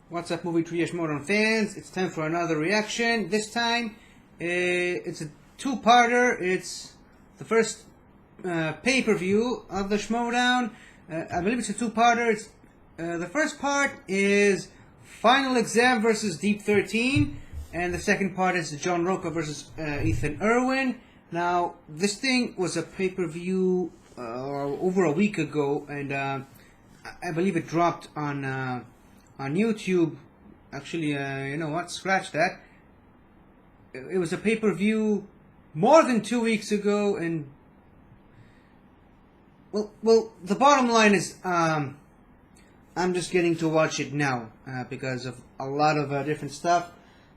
What's up, movie trivia Schmoedown fans? It's time for another reaction. This time, it's a two-parter. It's the first pay-per-view of the Schmoedown. I believe it's a two-parter. It's the first part is Final Exam versus Deep 13, and the second part is John Roca versus Ethan Irwin. Now, this thing was a pay-per-view over a week ago, and I believe it dropped on YouTube. Actually, you know what? Scratch that. It was a pay-per-view more than 2 weeks ago, and well, the bottom line is I'm just getting to watch it now because of a lot of different stuff.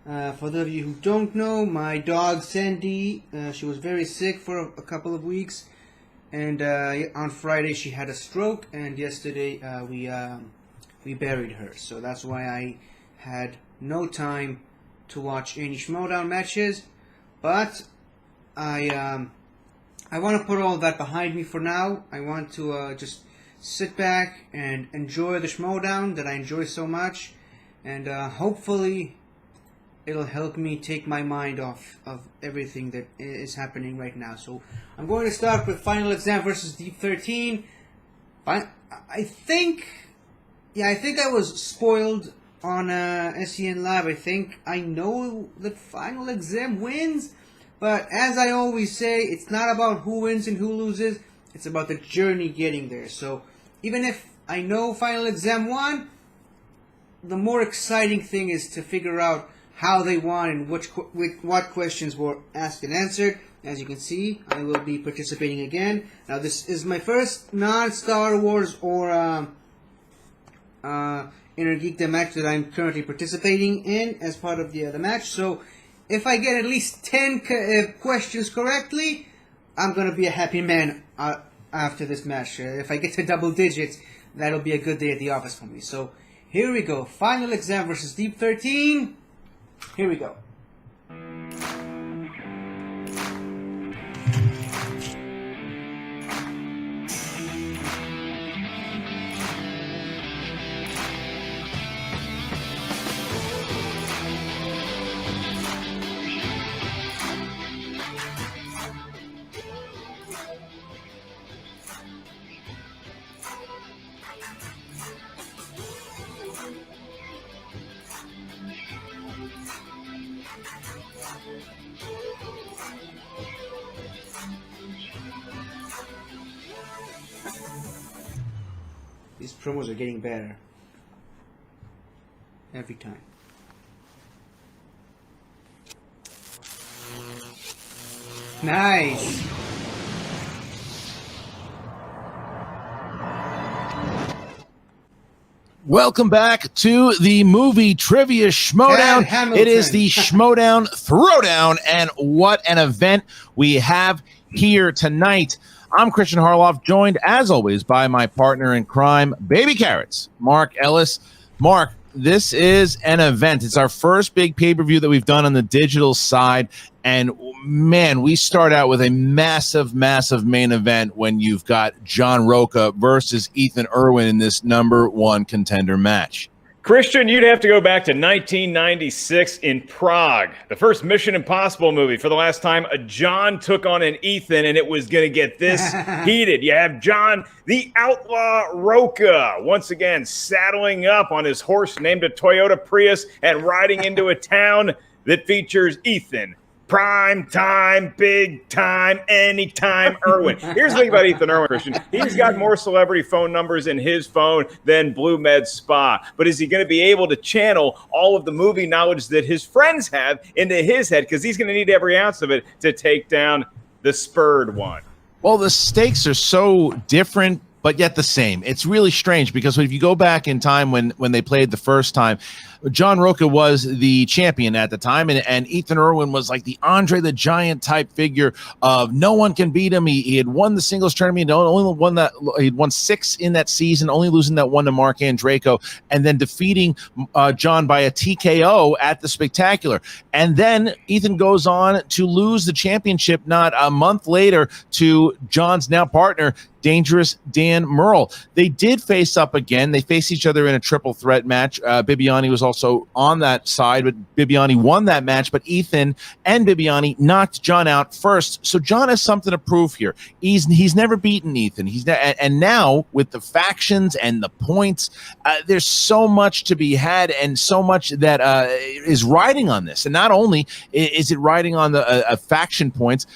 For those of you who don't know, my dog Sandy, she was very sick for a couple of weeks, and on Friday she had a stroke, and yesterday we buried her. So that's why I had no time to watch any Schmoedown matches. But I want to put all that behind me for now. I want to just sit back and enjoy the Schmoedown that I enjoy so much, and hopefully it'll help me take my mind off of everything that is happening right now. So I'm going to start with Final Exam versus Deep 13. I think I was spoiled on SEN Live. I think I know that Final Exam wins, but as I always say, it's not about who wins and who loses. It's about the journey getting there. So even if I know Final Exam won, the more exciting thing is to figure out how they won and what questions were asked and answered. As you can see, I will be participating again. Now, this is my first non-Star Wars or Inner Geek match that I'm currently participating in as part of the match. So if I get at least 10 questions correctly, I'm going to be a happy man after this match. If I get to double digits, that'll be a good day at the office for me. So here we go. Final Exam versus Deep 13. Here we go. These promos are getting better every time. Nice. Welcome back to the movie trivia Schmoedown. It is the Schmoedown Throwdown, and what an event we have here tonight. I'm Christian Harloff, joined as always by my partner in crime, Baby Carrots, Mark Ellis. Mark, this is an event. It's our first big pay-per-view that we've done on the digital side, and man, we start out with a massive main event when you've got John Roca versus Ethan Irwin in this #1 contender match. Christian, you'd have to go back to 1996 in Prague, the first Mission Impossible movie. For the last time, a John took on an Ethan, and it was going to get this heated. You have John, the Outlaw Roca, once again saddling up on his horse named a Toyota Prius and riding into a town that features Ethan. Prime time, big time, anytime Irwin. Here's the thing about Ethan Irwin, Christian. He's got more celebrity phone numbers in his phone than Blue Med Spa. But is he going to be able to channel all of the movie knowledge that his friends have into his head? Because he's going to need every ounce of it to take down the spurred one. Well, the stakes are so different, but yet the same. It's really strange because if you go back in time when they played the first time, John Roca was the champion at the time, and Ethan Irwin was like the Andre the Giant type figure of no one can beat him. He had won the singles tournament, he'd won 6 in that season, only losing that one to Mark Andreyko, and then defeating John by a TKO at the Spectacular. And then Ethan goes on to lose the championship not a month later to John's now partner, Dangerous Dan Murrell. They did face up again. They faced each other in a triple threat match. Bibiani was also on that side, but Bibiani won that match. But Ethan and Bibiani knocked John out first. So John has something to prove here. He's never beaten Ethan. And now with the factions and the points, there's so much to be had and so much that is riding on this. And not only is it riding on the faction points,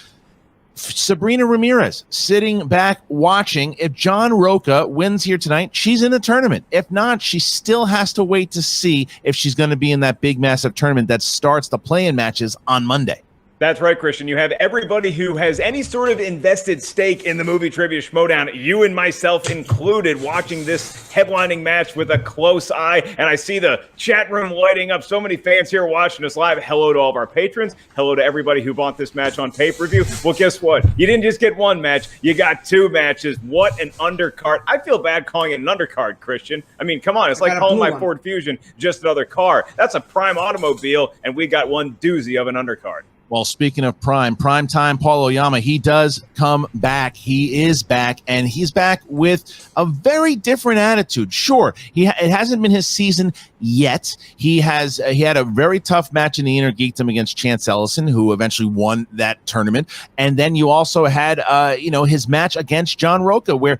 Sabrina Ramirez sitting back watching. If John Roca wins here tonight, she's in the tournament. If not, she still has to wait to see if she's going to be in that big, massive tournament that starts the play-in matches on Monday. That's right, Christian. You have everybody who has any sort of invested stake in the movie Trivia Schmoedown, you and myself included, watching this headlining match with a close eye. And I see the chat room lighting up. So many fans here watching us live. Hello to all of our patrons. Hello to everybody who bought this match on pay-per-view. Well, guess what? You didn't just get one match. You got two matches. What an undercard. I feel bad calling it an undercard, Christian. I mean, come on. It's like calling my Ford Fusion just another car. That's a prime automobile, and we got one doozy of an undercard. Well, speaking of prime time, Paul Oyama, he does come back. He is back, and he's back with a very different attitude. Sure, it hasn't been his season yet. He had a very tough match in the Inner Geekdom against Chance Ellison, who eventually won that tournament. And then you also had, his match against John Roca, where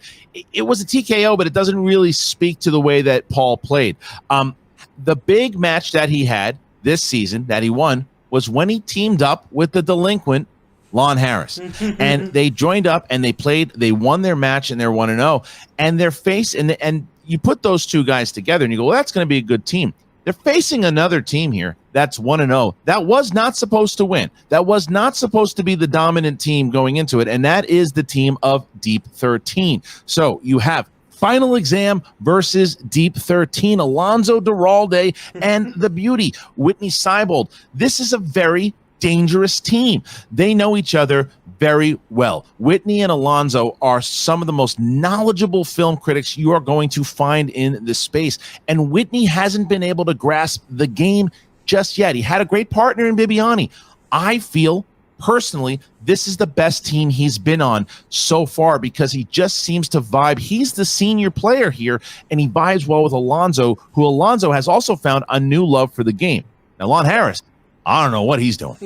it was a TKO, but it doesn't really speak to the way that Paul played. The big match that he had this season that he won was when he teamed up with the delinquent Lon Harris. And they joined up and they won their match, and they're 1-0. And they're and you put those two guys together and you go, well, that's going to be a good team. They're facing another team here that's 1-0. That was not supposed to win. That was not supposed to be the dominant team going into it. And that is the team of Deep 13. So you have Final Exam versus Deep 13, Alonzo Duralde and the Beauty, Whitney Seibold. This is a very dangerous team. They know each other very well. Whitney and Alonzo are some of the most knowledgeable film critics you are going to find in this space. And Whitney hasn't been able to grasp the game just yet. He had a great partner in Bibiani. I feel personally, this is the best team he's been on so far because he just seems to vibe. He's the senior player here, and he vibes well with Alonzo, who Alonzo has also found a new love for the game. Now, Lon Harris, I don't know what he's doing.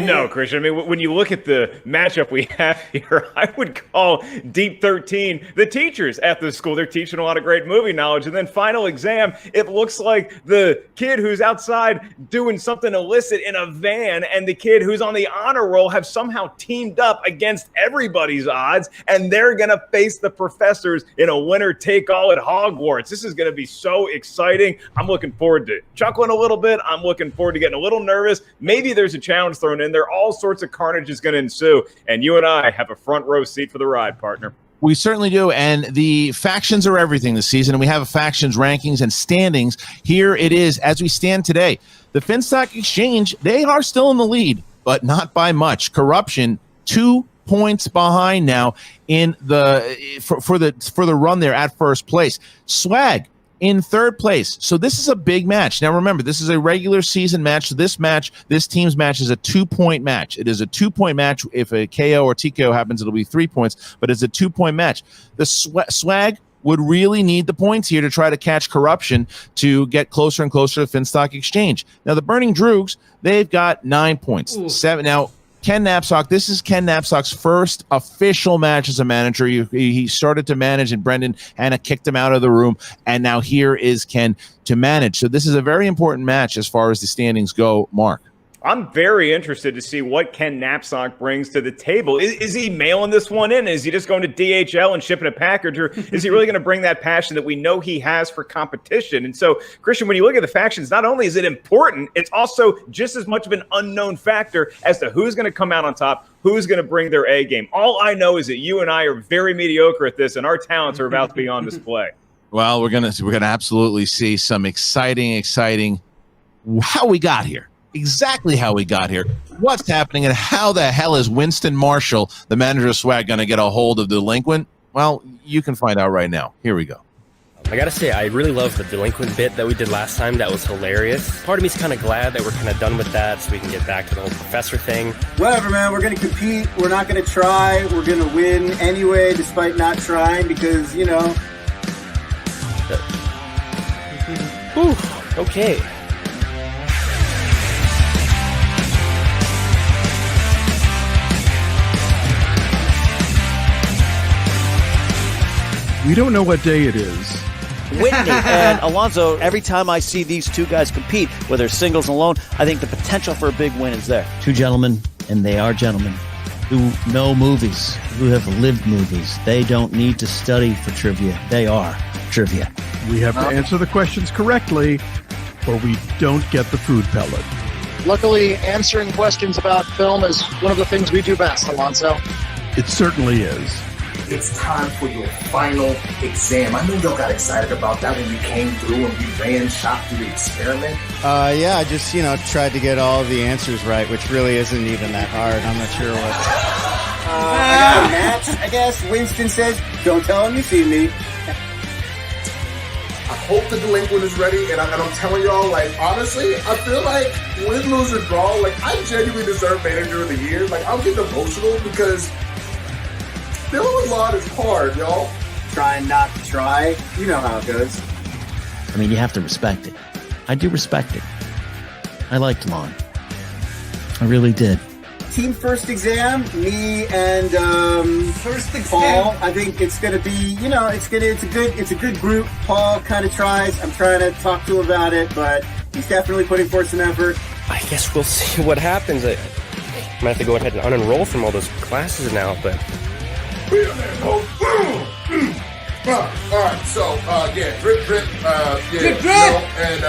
No, Christian. I mean, when you look at the matchup we have here, I would call Deep 13 the teachers at the school. They're teaching a lot of great movie knowledge. And then Final Exam, it looks like the kid who's outside doing something illicit in a van and the kid who's on the honor roll have somehow teamed up against everybody's odds, and they're going to face the professors in a winner-take-all at Hogwarts. This is going to be so exciting. I'm looking forward to chuckling a little bit. I'm looking forward to getting a little nervous. Maybe there's a challenge thrown in there. All sorts of carnage is going to ensue. And you and I have a front row seat for the ride, partner. We certainly do. And the factions are everything this season. And we have a factions rankings and standings. Here it is as we stand today. The Finstock Exchange, they are still in the lead, but not by much. Corruption, 2 points behind now in for the run there at first place. Swag in third place. So this is a big match. Now remember, this is a regular season match. So this team's match is a 2-point match. It is a 2-point match. If a KO or TKO happens, it'll be 3 points, but it's a 2-point match. The Swag would really need the points here to try to catch Corruption to get closer and closer to Finstock Exchange. Now the Burning Droogs, they've got 9 points. 7. Now Ken Knapsack, this is Ken Knapsack's first official match as a manager. He started to manage, and Brendan Hanna kicked him out of the room, and now here is Ken to manage. So this is a very important match as far as the standings go, Mark. I'm very interested to see what Ken Knapsack brings to the table. Is he mailing this one in? Is he just going to DHL and shipping a package? Or is he really going to bring that passion that we know he has for competition? And so, Christian, when you look at the factions, not only is it important, it's also just as much of an unknown factor as to who's going to come out on top, who's going to bring their A game. All I know is that you and I are very mediocre at this, and our talents are about to be on display. Well, we're gonna absolutely see some exciting how we got here. Exactly how we got here, what's happening, and how the hell is Winston Marshall, the manager of Swag, going to get a hold of the delinquent? Well, you can find out right now. Here we go. I gotta say, I really love the delinquent bit that we did last time. That was hilarious. Part of me's kind of glad that we're kind of done with that so we can get back to the whole professor thing. Whatever, man. We're going to compete. We're not going to try. We're going to win anyway, despite not trying, because, you know. Whew, okay. We don't know what day it is. Whitney and Alonso, every time I see these two guys compete, whether singles and alone, I think the potential for a big win is there. Two gentlemen, and they are gentlemen, who know movies, who have lived movies. They don't need to study for trivia. They are trivia. We have to answer the questions correctly, or we don't get the food pellet. Luckily, answering questions about film is one of the things we do best, Alonso. It certainly is. It's time for your final exam. I know y'all got excited about that when you came through and we shot through the experiment. Yeah, I just, tried to get all of the answers right, which really isn't even that hard. I'm not sure what. I got a match, I guess. Winston says, don't tell him you see me. I hope the delinquent is ready, and I'm telling y'all, honestly, I feel like win, lose, or draw, I genuinely deserve Manager of the Year. I'm getting emotional because dealing with Lon is hard, y'all. Trying not to try. You know how it goes. I mean, you have to respect it. I do respect it. I liked Lon. I really did. Team first exam, me and First exam. Paul. I think it's gonna be, it's a good group. Paul kind of tries. I'm trying to talk to him about it, but he's definitely putting forth some effort. I guess we'll see what happens. I might have to go ahead and unenroll from all those classes now, but... Be a man, Cole. Alright, so, drip, Drip, drip. And,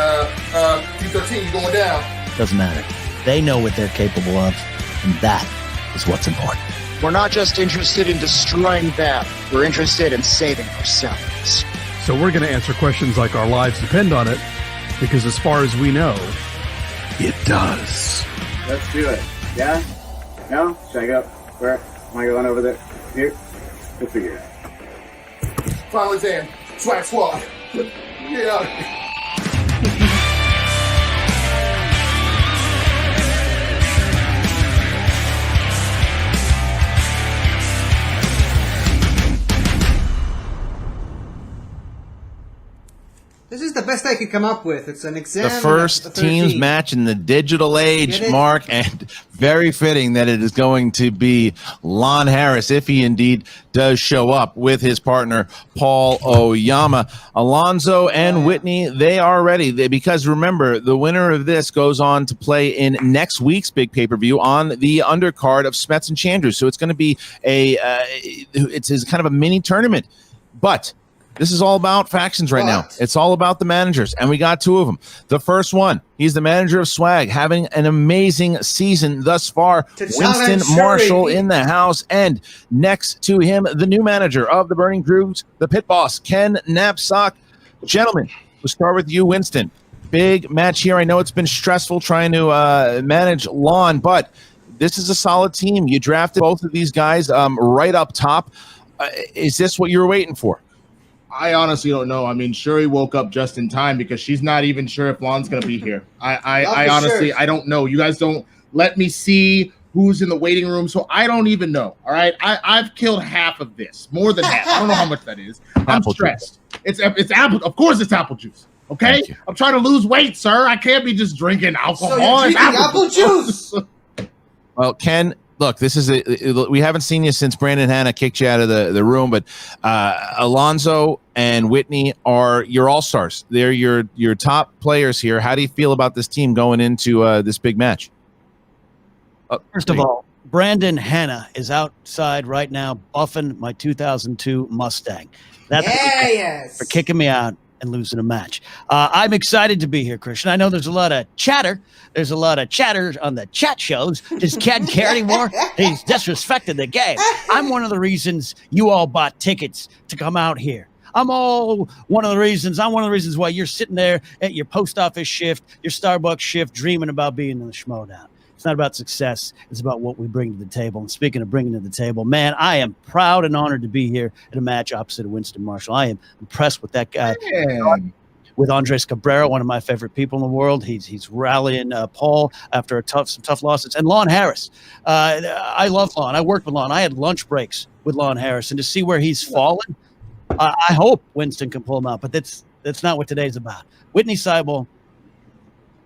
P13, you going down. Doesn't matter. They know what they're capable of, and that is what's important. We're not just interested in destroying them. We're interested in saving ourselves. So we're going to answer questions like our lives depend on it, because as far as we know, it does. Let's do it. Yeah? No? Should I go? Where? Am I going over there? Here? We'll figure it out. Final exam. Swag squad. Yeah. This is the best I could come up with. It's an exam. The first teams match in the digital age, Mark, and very fitting that it is going to be Lon Harris, if he indeed does show up with his partner, Paul Oyama. Alonso and Whitney, they are ready. Because remember, the winner of this goes on to play in next week's big pay-per-view on the undercard of Smets and Chandru. So it's going to be it's kind of a mini tournament. But this is all about factions right now. It's all about the managers, and we got two of them. The first one, he's the manager of Swag, having an amazing season thus far. Winston Marshall in the house, and next to him, the new manager of the Burning Grooves, the pit boss, Ken Knapsack. Gentlemen, we'll start with you, Winston. Big match here. I know it's been stressful trying to manage Lon, but this is a solid team. You drafted both of these guys right up top. Is this what you were waiting for? I honestly don't know. I mean, Shuri woke up just in time because she's not even sure if Lon's going to be here. I honestly, I don't know. You guys don't let me see who's in the waiting room, so I don't even know. All right, I've killed half of this, more than half. I don't know how much that is. I'm stressed. It's apple. Of course, it's apple juice. Okay, I'm trying to lose weight, sir. I can't be just drinking alcohol. So you're drinking apple juice. Well, Ken, look, this is we haven't seen you since Brandon Hanna kicked you out of the room, but Alonso and Whitney are your all-stars. They're your top players here. How do you feel about this team going into this big match? First of all, Brandon Hanna is outside right now buffing my 2002 Mustang. That's for kicking me out and losing a match. I'm excited to be here, Christian. I know there's a lot of chatter. There's a lot of chatter on the chat shows. Does Ken care anymore? He's disrespected the game. I'm one of the reasons you all bought tickets to come out here. I'm one of the reasons why you're sitting there at your post office shift, your Starbucks shift, dreaming about being in the Schmoedown. It's not about success. It's about what we bring to the table. And speaking of bringing to the table, man, I am proud and honored to be here at a match opposite of Winston Marshall. I am impressed with that guy. With Andres Cabrera, one of my favorite people in the world. He's rallying Paul after some tough losses. And Lon Harris. I love Lon. I worked with Lon. I had lunch breaks with Lon Harris. And to see where he's fallen, I hope Winston can pull him out. But that's not what today's about. Whitney Seibold,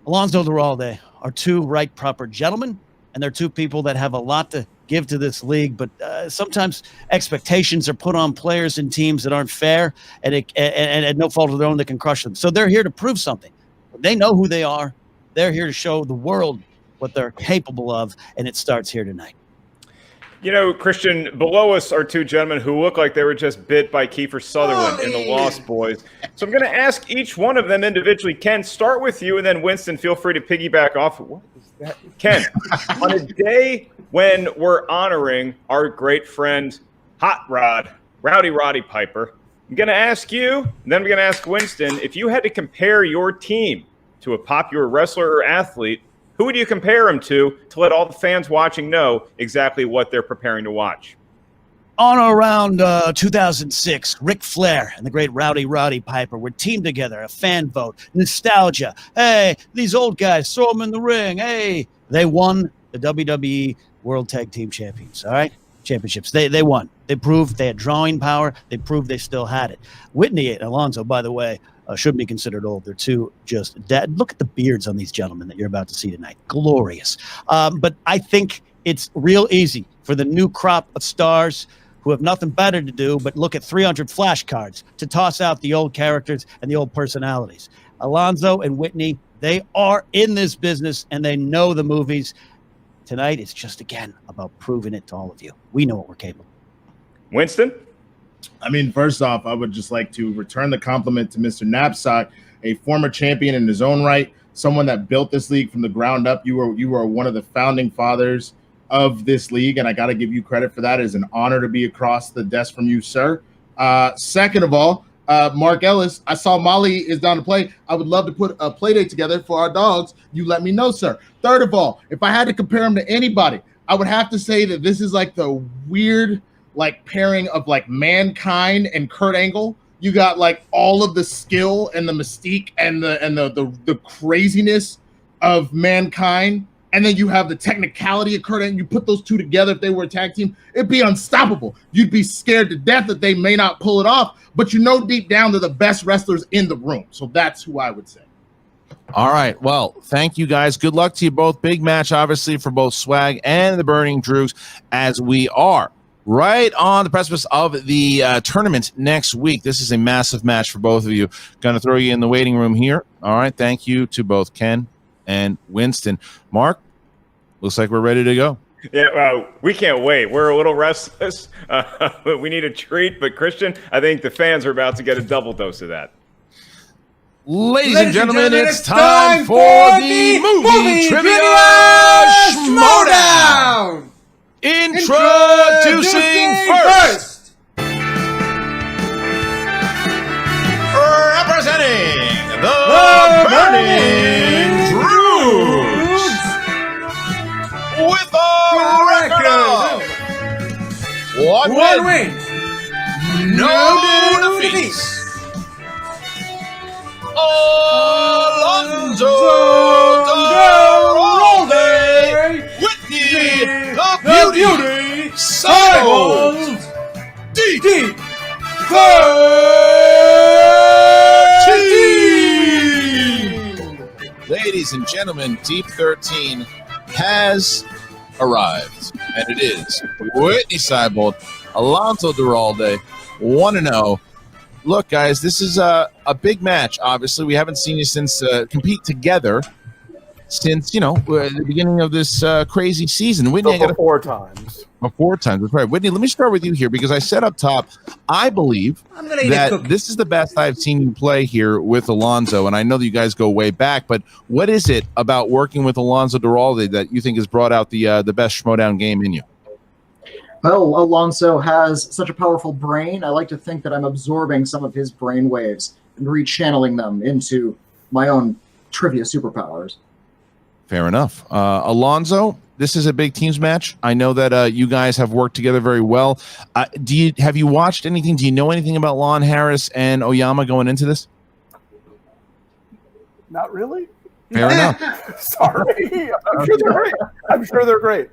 Alonzo Duralde are two right proper gentlemen. And they're two people that have a lot to give to this league, but sometimes expectations are put on players and teams that aren't fair, and at no fault of their own, they can crush them. So they're here to prove something. They know who they are. They're here to show the world what they're capable of, and it starts here tonight. You know, Christian, below us are two gentlemen who look like they were just bit by Kiefer Sutherland in The Lost Boys. So I'm going to ask each one of them individually. Ken, start with you, and then Winston, feel free to piggyback off. What is that? Ken, on a day when we're honoring our great friend, Hot Rod, Rowdy Roddy Piper, I'm going to ask you, and then I'm going to ask Winston, if you had to compare your team to a popular wrestler or athlete, who would you compare him to let all the fans watching know exactly what they're preparing to watch? On or around 2006, Ric Flair and the great Rowdy Roddy Piper were teamed together, a fan vote, nostalgia. Hey, these old guys, throw them in the ring. Hey, they won the WWE World Tag Team Champions, all right? Championships. They won. They proved they had drawing power. They proved they still had it. Whitney and Alonzo, by the way, shouldn't be considered old. They're two just dead. Look at the beards on these gentlemen that you're about to see tonight. Glorious. But I think it's real easy for the new crop of stars who have nothing better to do but look at 300 flashcards to toss out the old characters and the old personalities. Alonzo and Whitney, they are in this business and they know the movies. Tonight, it's just, again, about proving it to all of you. We know what we're capable of. Winston? I mean, first off, I would just like to return the compliment to Mr. Knapsack, a former champion in his own right, someone that built this league from the ground up. You were one of the founding fathers of this league, and I got to give you credit for that. It is an honor to be across the desk from you, sir. Second of all, Mark Ellis, I saw Molly is down to play. I would love to put a play date together for our dogs. You let me know, sir. Third of all, if I had to compare him to anybody, I would have to say that this is like the weird pairing of Mankind and Kurt Angle. You got all of the skill and the mystique and the craziness of Mankind, and then you have the technicality of Kurt Angle. You put those two together, if they were a tag team, it'd be unstoppable. You'd be scared to death that they may not pull it off, but deep down they're the best wrestlers in the room. So that's who I would say. All right. Well, thank you guys. Good luck to you both. Big match, obviously, for both Swag and the Burning Drews, as we are right on the precipice of the tournament next week. This is a massive match for both of you. Going to throw you in the waiting room here. All right. Thank you to both Ken and Winston. Mark, looks like we're ready to go. Yeah, we can't wait. We're a little restless. We need a treat. But, Christian, I think the fans are about to get a double dose of that. Ladies and gentlemen, it's time for the movie trivia Schmoedown. Introducing first, representing the Burning Drews, with a record of one win, no defeats. Alonzo Duralde, Whitney the Beauty, Seibold, Deep 13. Ladies and gentlemen, Deep 13 has arrived, and it is Whitney Seibold, Alonzo Duralde, 1-0. Look, guys, this is a big match. Obviously, we haven't seen you since compete together since the beginning of this crazy season. Whitney, four times. That's right. Whitney, let me start with you here because I said up top, I believe that this is the best I've seen you play here with Alonzo, and I know that you guys go way back. But what is it about working with Alonzo Duralde that you think has brought out the best Schmoedown game in you? Well, Alonso has such a powerful brain. I like to think that I'm absorbing some of his brain waves and rechanneling them into my own trivia superpowers. Fair enough. Alonzo, this is a big teams match. I know that you guys have worked together very well. Have you watched anything? Do you know anything about Lon Harris and Oyama going into this? Not really. Fair enough. Sorry. I'm sure they're great. I'm sure they're great.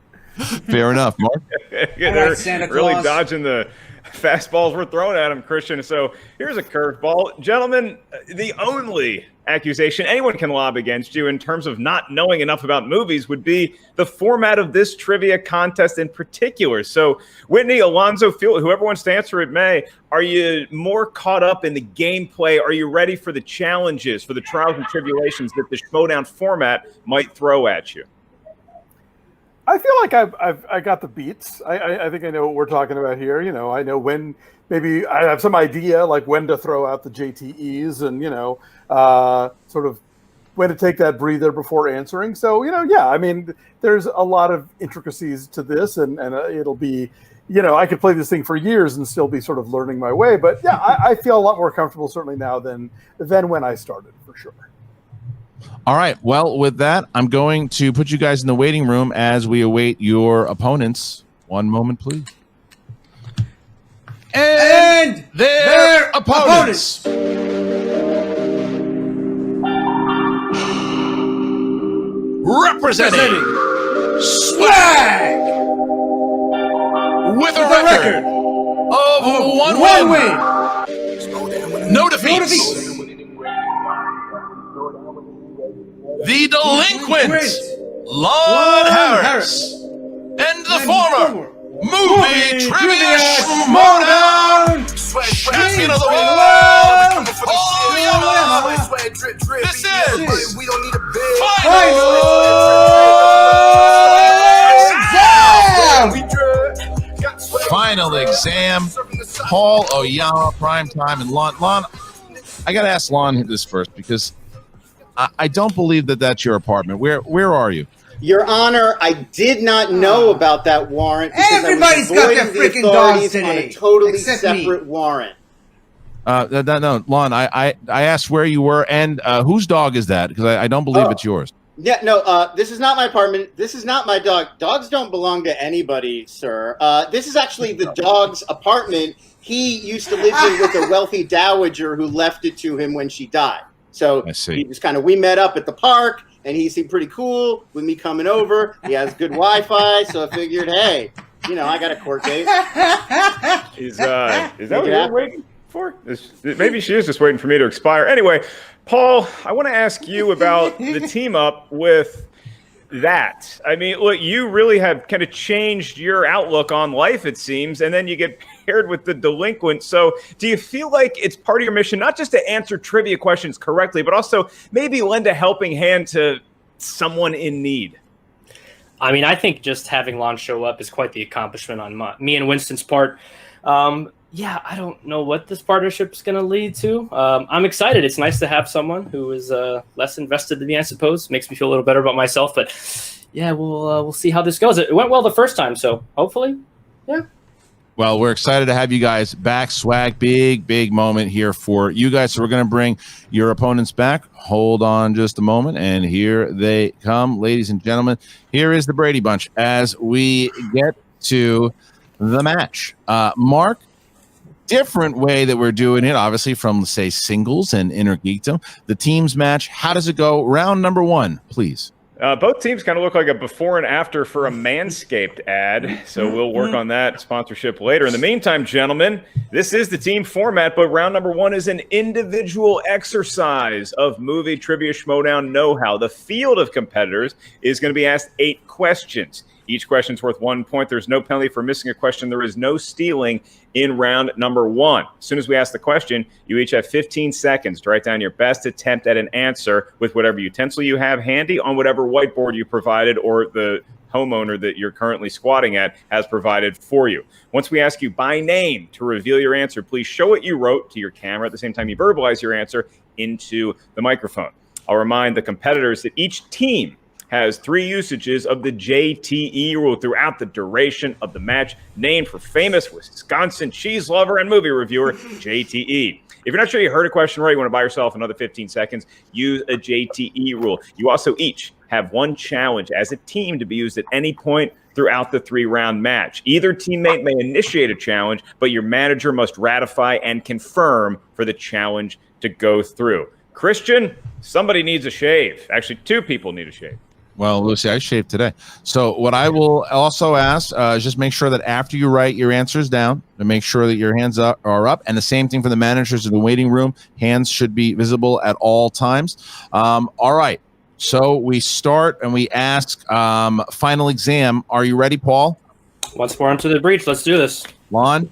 Fair enough, Mark. They're really dodging the fastballs we're throwing at him, Christian. So here's a curveball. Gentlemen, the only accusation anyone can lob against you in terms of not knowing enough about movies would be the format of this trivia contest in particular. So Whitney, Alonzo, whoever wants to answer it may, are you more caught up in the gameplay? Are you ready for the challenges, for the trials and tribulations that the Schmoedown format might throw at you? I feel like I got the beats. I think I know what we're talking about here. You know, I know when maybe I have some idea like when to throw out the JTEs and, you know, sort of when to take that breather before answering. So, you know, yeah, I mean, there's a lot of intricacies to this and it'll be, you know, I could play this thing for years and still be sort of learning my way. But yeah, I feel a lot more comfortable certainly now than when I started, for sure. All right. Well, with that, I'm going to put you guys in the waiting room as we await your opponents. One moment, please. And their opponents. Representing Swag with a record of one win, no defeats. The delinquent Lon Harris and the former movie trivia Schmoedown champion of the world, Oyama. This is Final Exam. Paul Oyama, Primetime, and Lon. I got to ask Lon this first because I don't believe that that's your apartment. Where are you? Your Honor, I did not know about that warrant because Everybody's I was avoiding got their the freaking dogs authorities on today, a totally except me. separate warrant. No, Lon, I asked where you were and whose dog is that? Because I don't believe it's yours. Yeah, no, this is not my apartment. This is not my dog. Dogs don't belong to anybody, sir. This is actually the dog's apartment. He used to live in with a wealthy dowager who left it to him when she died. So he just we met up at the park, and he seemed pretty cool with me coming over. He has good Wi-Fi, so I figured, hey, you know, I got a court date. Is that what you're waiting for? Maybe she is just waiting for me to expire. Anyway, Paul, I want to ask you about the team up with that. I mean, look, you really have kind of changed your outlook on life, it seems, and then you get paired with the delinquent. So do you feel like it's part of your mission, not just to answer trivia questions correctly, but also maybe lend a helping hand to someone in need? I mean, I think just having Lon show up is quite the accomplishment on me and Winston's part. Yeah, I don't know what this partnership is going to lead to. I'm excited. It's nice to have someone who is less invested than me, I suppose. Makes me feel a little better about myself. But yeah, we'll see how this goes. It went well the first time, so hopefully, yeah. Well, we're excited to have you guys back. Swag, big moment here for you guys. So we're going to bring your opponents back. Hold on just a moment, and here they come, ladies and gentlemen. Here is the Brady Bunch as we get to the match. Mark, different way that we're doing it, obviously, from, say, singles and Inner Geekdom. The teams match, how does it go? Round number one, please. Both teams kind of look like a before and after for a Manscaped ad, so we'll work on that sponsorship later. In the meantime, gentlemen, this is the team format, but round number one is an individual exercise of movie trivia Schmoedown know-how. The field of competitors is going to be asked 8 questions. Each question is worth 1 point. There's no penalty for missing a question. There is no stealing in round number one. As soon as we ask the question, you each have 15 seconds to write down your best attempt at an answer with whatever utensil you have handy on whatever whiteboard you provided or the homeowner that you're currently squatting at has provided for you. Once we ask you by name to reveal your answer, please show what you wrote to your camera at the same time you verbalize your answer into the microphone. I'll remind the competitors that each team has 3 usages of the JTE rule throughout the duration of the match, named for famous Wisconsin cheese lover and movie reviewer JTE. If you're not sure you heard a question right, you want to buy yourself another 15 seconds, use a JTE rule. You also each have one challenge as a team to be used at any point throughout the 3-round match. Either teammate may initiate a challenge, but your manager must ratify and confirm for the challenge to go through. Christian, somebody needs a shave. Actually, 2 people need a shave. Well, Lucy, I shaved today. So what I will also ask is just make sure that after you write your answers down, to make sure that your hands are up. And the same thing for the managers in the waiting room. Hands should be visible at all times. All right. So we start and we ask final exam. Are you ready, Paul? Once more into the breach. Let's do this. Lon?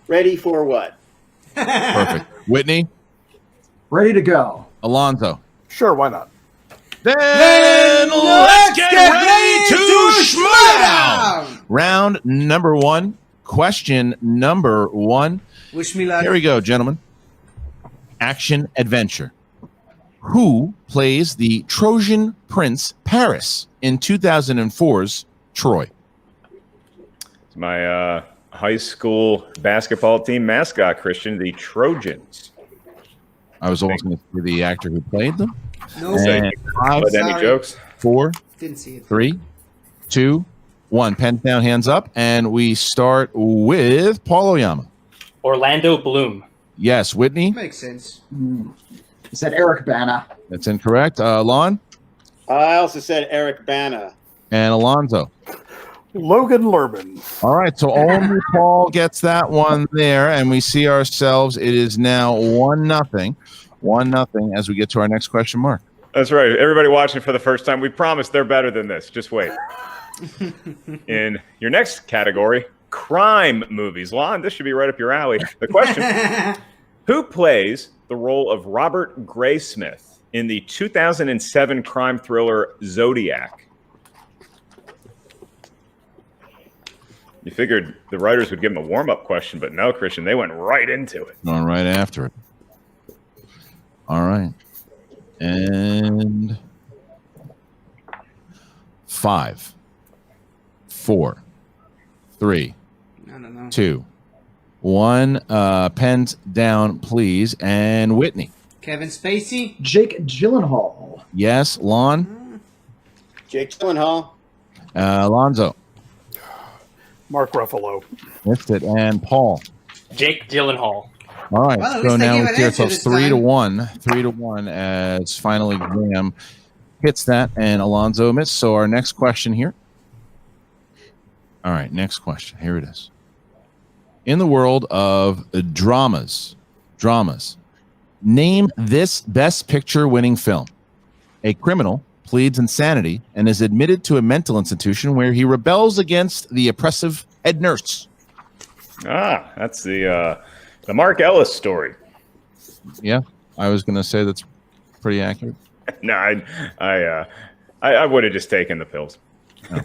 Ready for what? Perfect. Whitney? Ready to go. Alonzo? Sure, why not? Then let's get ready to Schmoedown! Round number 1. Question number 1. Wish me luck. Here we go, gentlemen. Action adventure. Who plays the Trojan Prince Paris in 2004's Troy? It's my high school basketball team mascot, Christian, the Trojans. I was always going to say the actor who played them. No, And 5, any jokes? 4, Didn't see it. 3, 2, 1. Pen down, hands up, and we start with Paul Oyama. Orlando Bloom. Yes, Whitney. Makes sense. Is that Eric Bana? That's incorrect. Lon I also said Eric Bana. and Alonzo. Logan Lerman. All right, so only Paul gets that one there, and we see ourselves. It is now 1-0. 1-0 as we get to our next question mark. That's right. Everybody watching for the first time, we promise they're better than this. Just wait. In your next category, crime movies. Lon, this should be right up your alley. The question, who plays the role of Robert Graysmith in the 2007 crime thriller Zodiac? You figured the writers would give him a warm-up question, but no, Christian, they went right into it. Going right after it. All right. And 5, 4, 3, 2, 1. Pens down, please. And Whitney. Kevin Spacey. Jake Gyllenhaal. Yes. Lon. Jake Gyllenhaal. Alonzo. Mark Ruffalo. Missed it. And Paul. Jake Gyllenhaal. All right. Well, at So least I now gave we an see answer ourselves this 3 to time. 1. 3 to 1 as final exam hits that, and Alonzo missed. So our next question here. All right. Next question. Here it is. In the world of dramas, name this Best Picture winning film. A criminal pleads insanity and is admitted to a mental institution where he rebels against the oppressive head nurse. Ah, that's the Mark Ellis story. Yeah, I was going to say that's pretty accurate. No, I would have just taken the pills. Oh.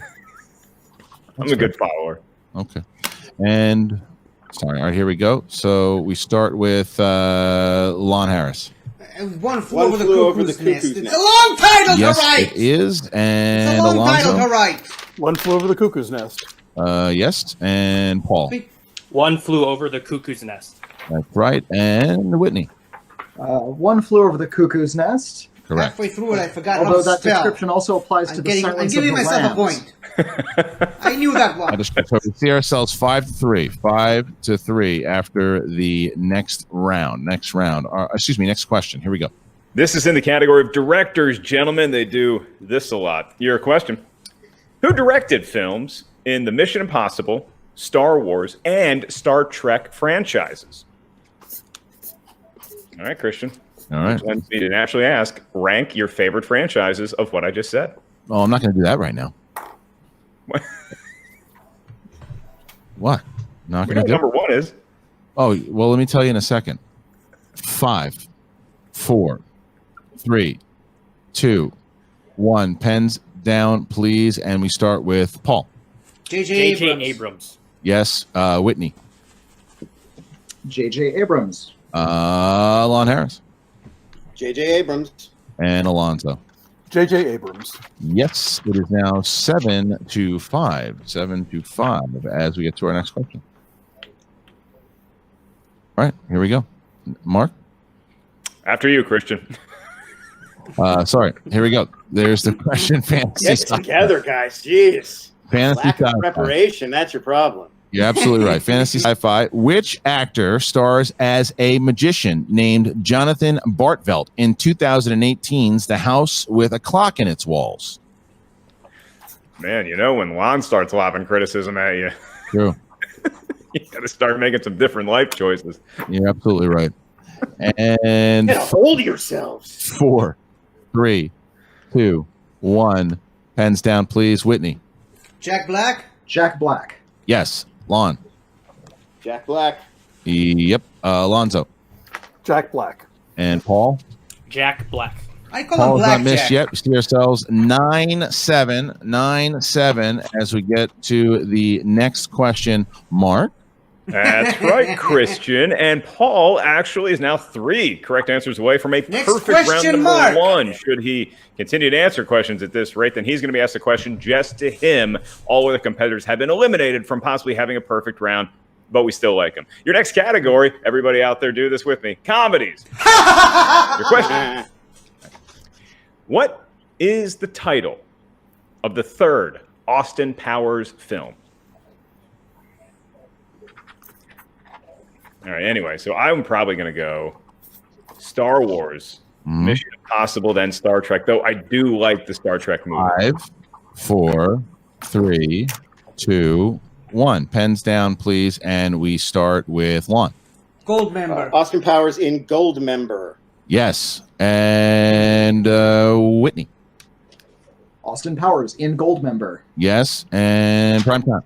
I'm a good follower. Okay. And sorry. All right, here we go. So we start with Lon Harris. One flew over the cuckoo's nest. It's a long title Yes, to write. it is. And It's a long Alonzo. title to write. One Flew Over the Cuckoo's Nest. Yes. And Paul. One Flew Over the Cuckoo's Nest. That's right. And Whitney. One Flew Over the Cuckoo's Nest. Correct. Halfway through it, I forgot how Although to that spell. description also applies to I'm the Silence I'm of giving the myself a Lambs. point. I knew that one. So we see ourselves 5-3. 5-3 after the next round. Next question. Here we go. This is in the category of directors, gentlemen. They do this a lot. Your question. Who directed films in the Mission Impossible, Star Wars, and Star Trek franchises? All right, Christian. All right. Which lends me to naturally ask, rank your favorite franchises of what I just said. Oh, I'm not going to do that right now. What? Not We going know to what do number one is. Oh, well, let me tell you in a second. 5, 4, 3, 2, 1. Pens down, please. And we start with Paul. J.J. Abrams. Yes. Whitney. J.J. Abrams. Lon Harris. J.J. Abrams. And Alonzo. J.J. Abrams. Yes, it is now 7-5. 7-5 as we get to our next question. All right, here we go. Mark? After you, Christian. Sorry. Here we go. There's the question. Fantasy. Get together, guys. Jeez. Fantasy Lack of sci-fi. preparation. That's your problem. You're absolutely right. Fantasy sci-fi. Which actor stars as a magician named Jonathan Bartveld in 2018's The House with a Clock in Its Walls? Man, you know when Lon starts lobbing criticism at you, True. you got to start making some different life choices. You're absolutely right. And hold yourselves. 4, 3, 2, 1. Pens down, please. Whitney. Jack Black? Jack Black. Yes. Lon. Jack Black. Yep. Alonzo. Jack Black. And Paul. Jack Black. I call Paul's him Black not missed Jack. yet. We see ourselves 9-7, 9-7 as we get to the next question. Mark. That's right, Christian. And Paul actually is now 3 correct answers away from a perfect round question, number Mark. 1. Should he continue to answer questions at this rate, then he's going to be asked a question just to him. All other competitors have been eliminated from possibly having a perfect round, but we still like him. Your next category, everybody out there do this with me, comedies. Your question. What is the title of the 3rd Austin Powers film? All right, anyway, so I'm probably going to go Star Wars, Mission Impossible, then Star Trek, though I do like the Star Trek movie. 5, 4, 3, 2, 1. Pens down, please. And we start with Lon. Gold member. Austin Powers in Gold member. Yes. And Whitney. Austin Powers in Gold member. Yes. And Primetime.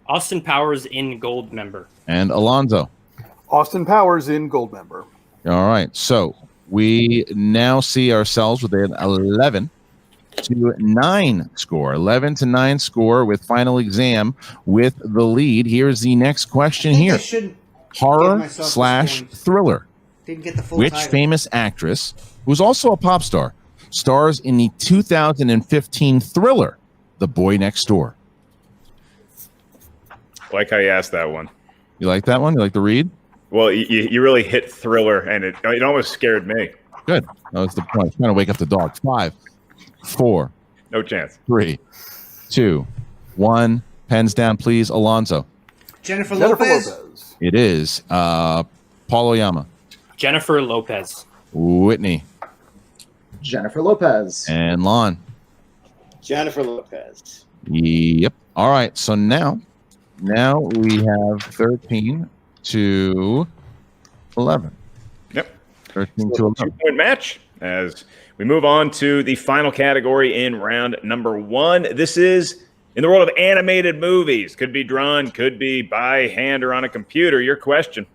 Austin Powers in Gold member. And Alonzo. Austin Powers in Gold member. All right. So we now see ourselves with an 11-9 score. 11-9 score with Final Exam with the lead. Here's the next question here. Horror / thriller. Didn't get the full Which title. famous actress, who's also a pop star, stars in the 2015 thriller, The Boy Next Door? Like how you asked that one. You like that one? You like the read? Well, you really hit thriller, and it almost scared me. Good. That was the point. Trying to wake up the dog. 5, 4. No chance. 3, 2, 1. Pens down, please. Alonzo. Jennifer Lopez. It is Paul Oyama. Jennifer Lopez. Whitney. Jennifer Lopez. And Lon. Jennifer Lopez. Yep. All right. So now we have 13 to 11. Yep. 13 to 11. 2-point match as we move on to the final category in round number 1. This is in the world of animated movies. Could be drawn, could be by hand or on a computer. Your question.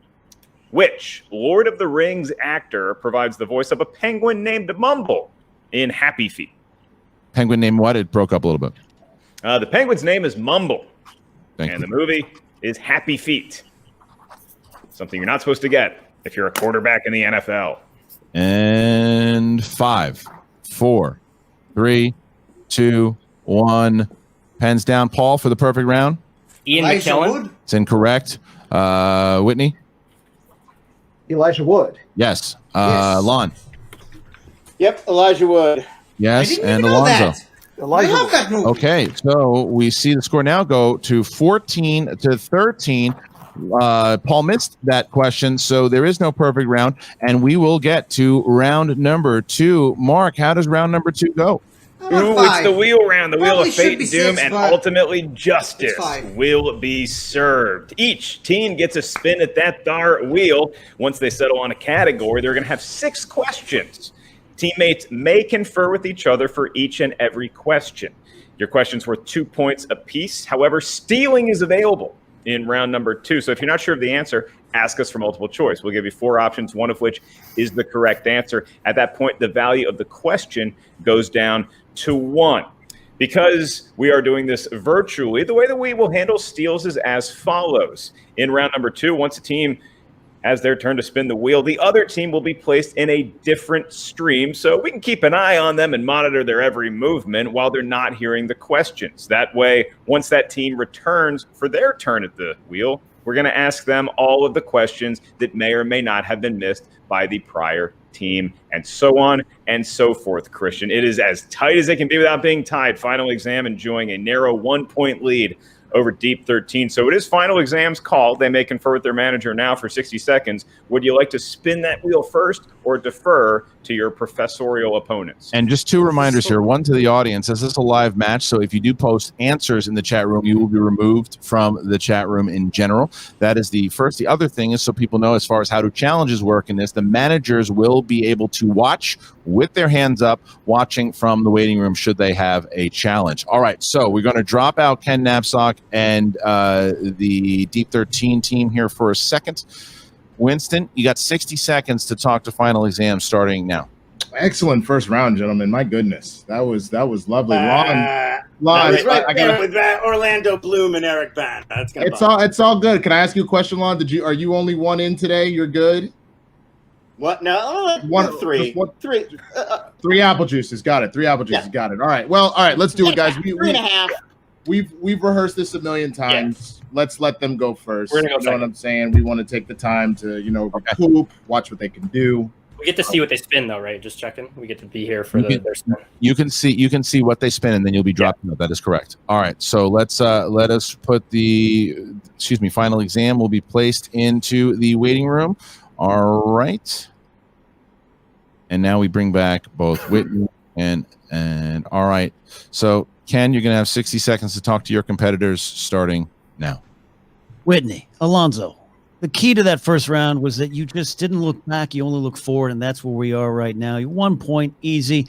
Which Lord of the Rings actor provides the voice of a penguin named Mumble in Happy Feet? Penguin named what? It broke up a little bit. The penguin's name is Mumble. Thank and you. the movie is Happy Feet. Something you're not supposed to get if you're a quarterback in the NFL. And 5, 4, 3, 2, 1. Pens down, Paul, for the perfect round. Ian McKellen. It's incorrect. Whitney. Elijah Wood. Yes. Yes. Lon. Yep, Elijah Wood. Yes. And Alonzo. Elijah Wood. Okay, so we see the score now go to 14 to 13. Paul missed that question, so there is no perfect round, and we will get to round number 2. Mark, how does round number 2 go? Ooh, it's the wheel round, the wheel Probably of fate should be and doom, 6, and but ultimately justice it's 5. will be served. Each team gets a spin at that dart wheel. Once they settle on a category, they're going to have 6 questions. Teammates may confer with each other for each and every question. Your question's worth 2 points apiece. However, stealing is available in round number 2. So if you're not sure of the answer, ask us for multiple choice. We'll give you 4 options, one of which is the correct answer. At that point, the value of the question goes down to 1. Because we are doing this virtually, the way that we will handle steals is as follows. In round number 2, once a team has their turn to spin the wheel, the other team will be placed in a different stream so we can keep an eye on them and monitor their every movement while they're not hearing the questions. That way, once that team returns for their turn at the wheel, We're going to ask them all of the questions that may or may not have been missed by the prior team, and so on and so forth, Christian. It is as tight as it can be without being tied. Final exam enjoying a narrow 1-point lead over Deep 13. So it is final exams called. They may confer with their manager now for 60 seconds. Would you like to spin that wheel first or defer to your professorial opponents? And just two reminders here. One to the audience. This is a live match, so if you do post answers in the chat room, you will be removed from the chat room in general. That is the first. The other thing is, so people know as far as how do challenges work in this, the managers will be able to watch with their hands up, watching from the waiting room should they have a challenge. All right, so we're going to drop out Ken Knapsack and the Deep 13 team here for a second. Winston, you got 60 seconds to talk to final exam starting now. Excellent first round, gentlemen. My goodness, that was lovely. Lon, right there with that Orlando Bloom and Eric Bana. It's all good. Can I ask you a question, Lon? Are you only one in today? You're good. What? No, three. Three apple juices. Got it. Three apple juices. Yeah. Got it. All right. Well, all right. Let's do it, guys. 3.5. We've rehearsed this a million times. Yeah. Let's let them go first. We're gonna go you know what I'm saying? We want to take the time to, recoup, watch what they can do. We get to see what they spin, though, right? Just checking. We get to be here for their spin. You can see what they spin, and then you'll be dropping it. That is correct. All right. So let us put final exam will be placed into the waiting room. All right. And now we bring back both Whitney and all right. So Ken, you're going to have 60 seconds to talk to your competitors starting now. Whitney, Alonzo, the key to that first round was that you just didn't look back. You only look forward, and that's where we are right now. You're 1 point, easy.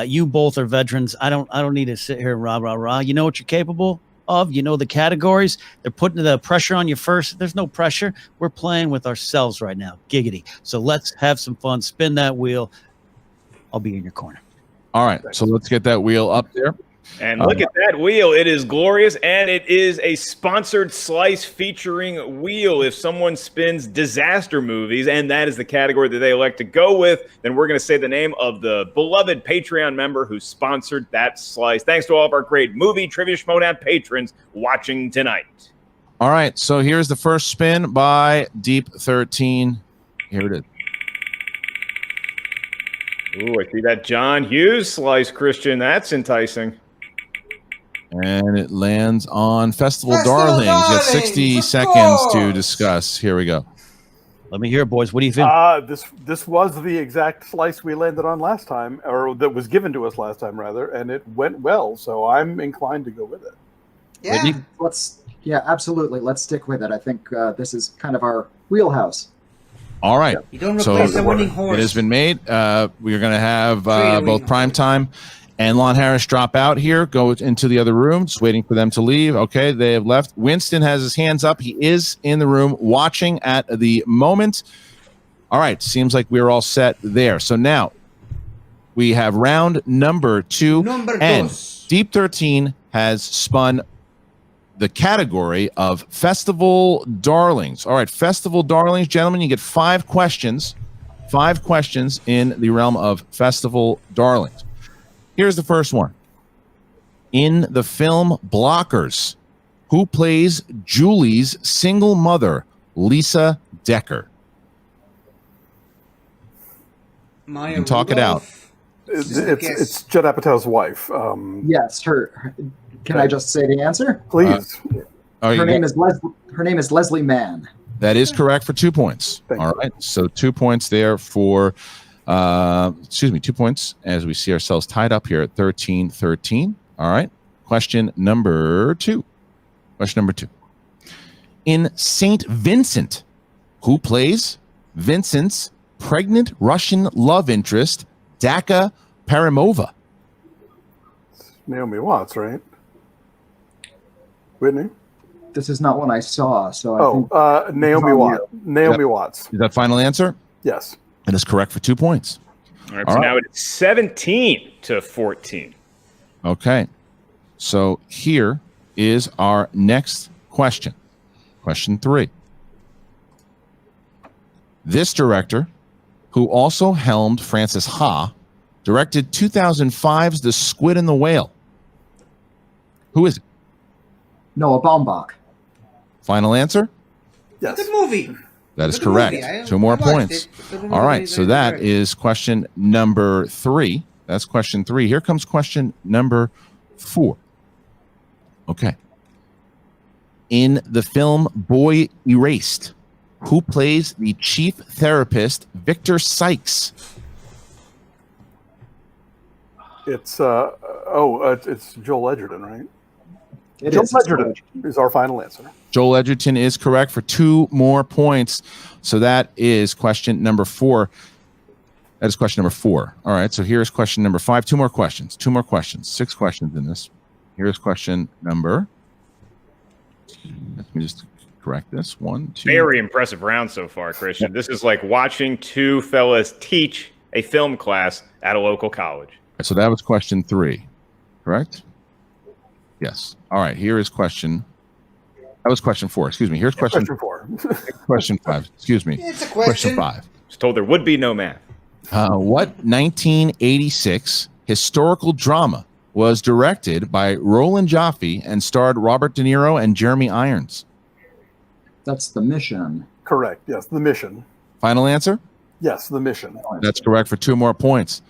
You both are veterans. I don't need to sit here and rah. You know what you're capable of. You know the categories. They're putting the pressure on you first. There's no pressure. We're playing with ourselves right now. Giggity. So let's have some fun. Spin that wheel. I'll be in your corner. All right. So let's get that wheel up there. And look at that wheel. It is glorious, and it is a sponsored slice featuring wheel. If someone spins disaster movies, and that is the category that they elect to go with, then we're going to say the name of the beloved Patreon member who sponsored that slice. Thanks to all of our great movie Trivia Schmoedown patrons watching tonight. All right, so here's the first spin by Deep 13. Here it is. Ooh, I see that John Hughes slice, Christian. That's enticing. And it lands on Festival Darlings. You got 60 seconds to discuss. Here we go. Let me hear it, boys. What do you think? This was the exact slice we landed on last time, or that was given to us last time, rather, and it went well. So I'm inclined to go with it. Yeah, absolutely. Let's stick with it. I think this is kind of our wheelhouse. All right. You don't replace the winning horse. It has been made. We're going to have both Primetime and Lon Harris drop out here, go into the other room, just waiting for them to leave. Okay, they have left. Winston has his hands up. He is in the room watching at the moment. All right, seems like we're all set there. So now we have round number 2. And Deep 13 has spun the category of Festival Darlings. All right, Festival Darlings, gentlemen, you get 5 questions. 5 questions in the realm of Festival Darlings. Here's the first one. In the film Blockers, who plays Julie's single mother, Lisa Decker? Maya you can talk it out. It's Judd Apatow's wife. Yes, her. Can I just say the answer? Please. Her name is Leslie Mann. That is correct for 2 points. All right, so 2 points there for 2 points as we see ourselves tied up here at 13-13. All right. Question number 2. In St. Vincent, who plays Vincent's pregnant Russian love interest, Daka Paramova? Naomi Watts, right? Whitney? This is not one I saw, so I think Naomi Watts. Naomi Watts. Is that final answer? Yes. That is correct for 2 points. All right, so now it's 17-14. Okay. So here is our next question. Question 3. This director, who also helmed Francis Ha, directed 2005's The Squid and the Whale. Who is it? Noah Baumbach. Final answer? Yes. Good movie. That is Good correct. movie. 2 more I watched points. it. Good All movie, right, so very that good. is question number 3. That's question 3. Here comes question number 4. Okay. In the film Boy Erased, who plays the chief therapist, Victor Sykes? It's it's Joel Edgerton, right? It Joel is. It's Edgerton is our final answer. Joel Edgerton is correct for 2 more points. So that is question number 4. That is question number 4. All right, so here's question number 5. 2 more questions. 2 more questions. 6 questions in this. Here's question number. Let me just correct this. 1, 2. Very impressive round so far, Christian. This is like watching two fellas teach a film class at a local college. So that was question 3, correct? Yes. All right, here is question. That was question 4. Excuse me. Here's question 4. Question 5. Excuse me. It's a question. 5. Just told there would be no math. What 1986 historical drama was directed by Roland Joffe and starred Robert De Niro and Jeremy Irons? That's The Mission. Correct. Yes, The Mission. Final answer? Yes, The Mission. That's correct for 2 more points.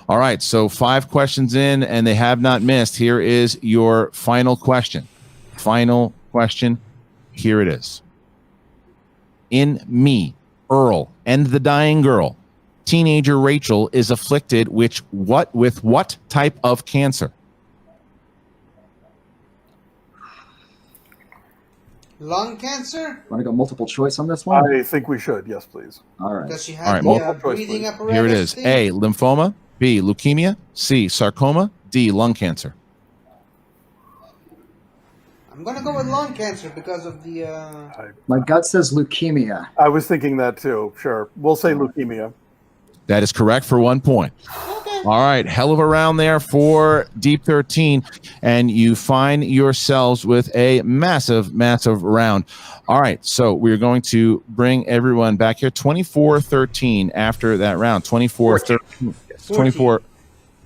All right, so 5 questions in, and they have not missed. Here is your final question. Final question. Here it is. In Me, Earl, and the Dying Girl, teenager Rachel is afflicted with what type of cancer? Lung cancer? Want to go multiple choice on this one? I think we should. Yes, please. All right. Does she All have right, the breathing apparatus? Here it is. thing? A, lymphoma. B, leukemia. C, sarcoma. D, lung cancer. I'm going to go with lung cancer because of the... My gut says leukemia. I was thinking that too. Sure. We'll say leukemia. That is correct for 1 point. All right, hell of a round there for Deep 13, and you find yourselves with a massive, massive round. All right, so we're going to bring everyone back here. 24-13 after that round. 24-13. 24.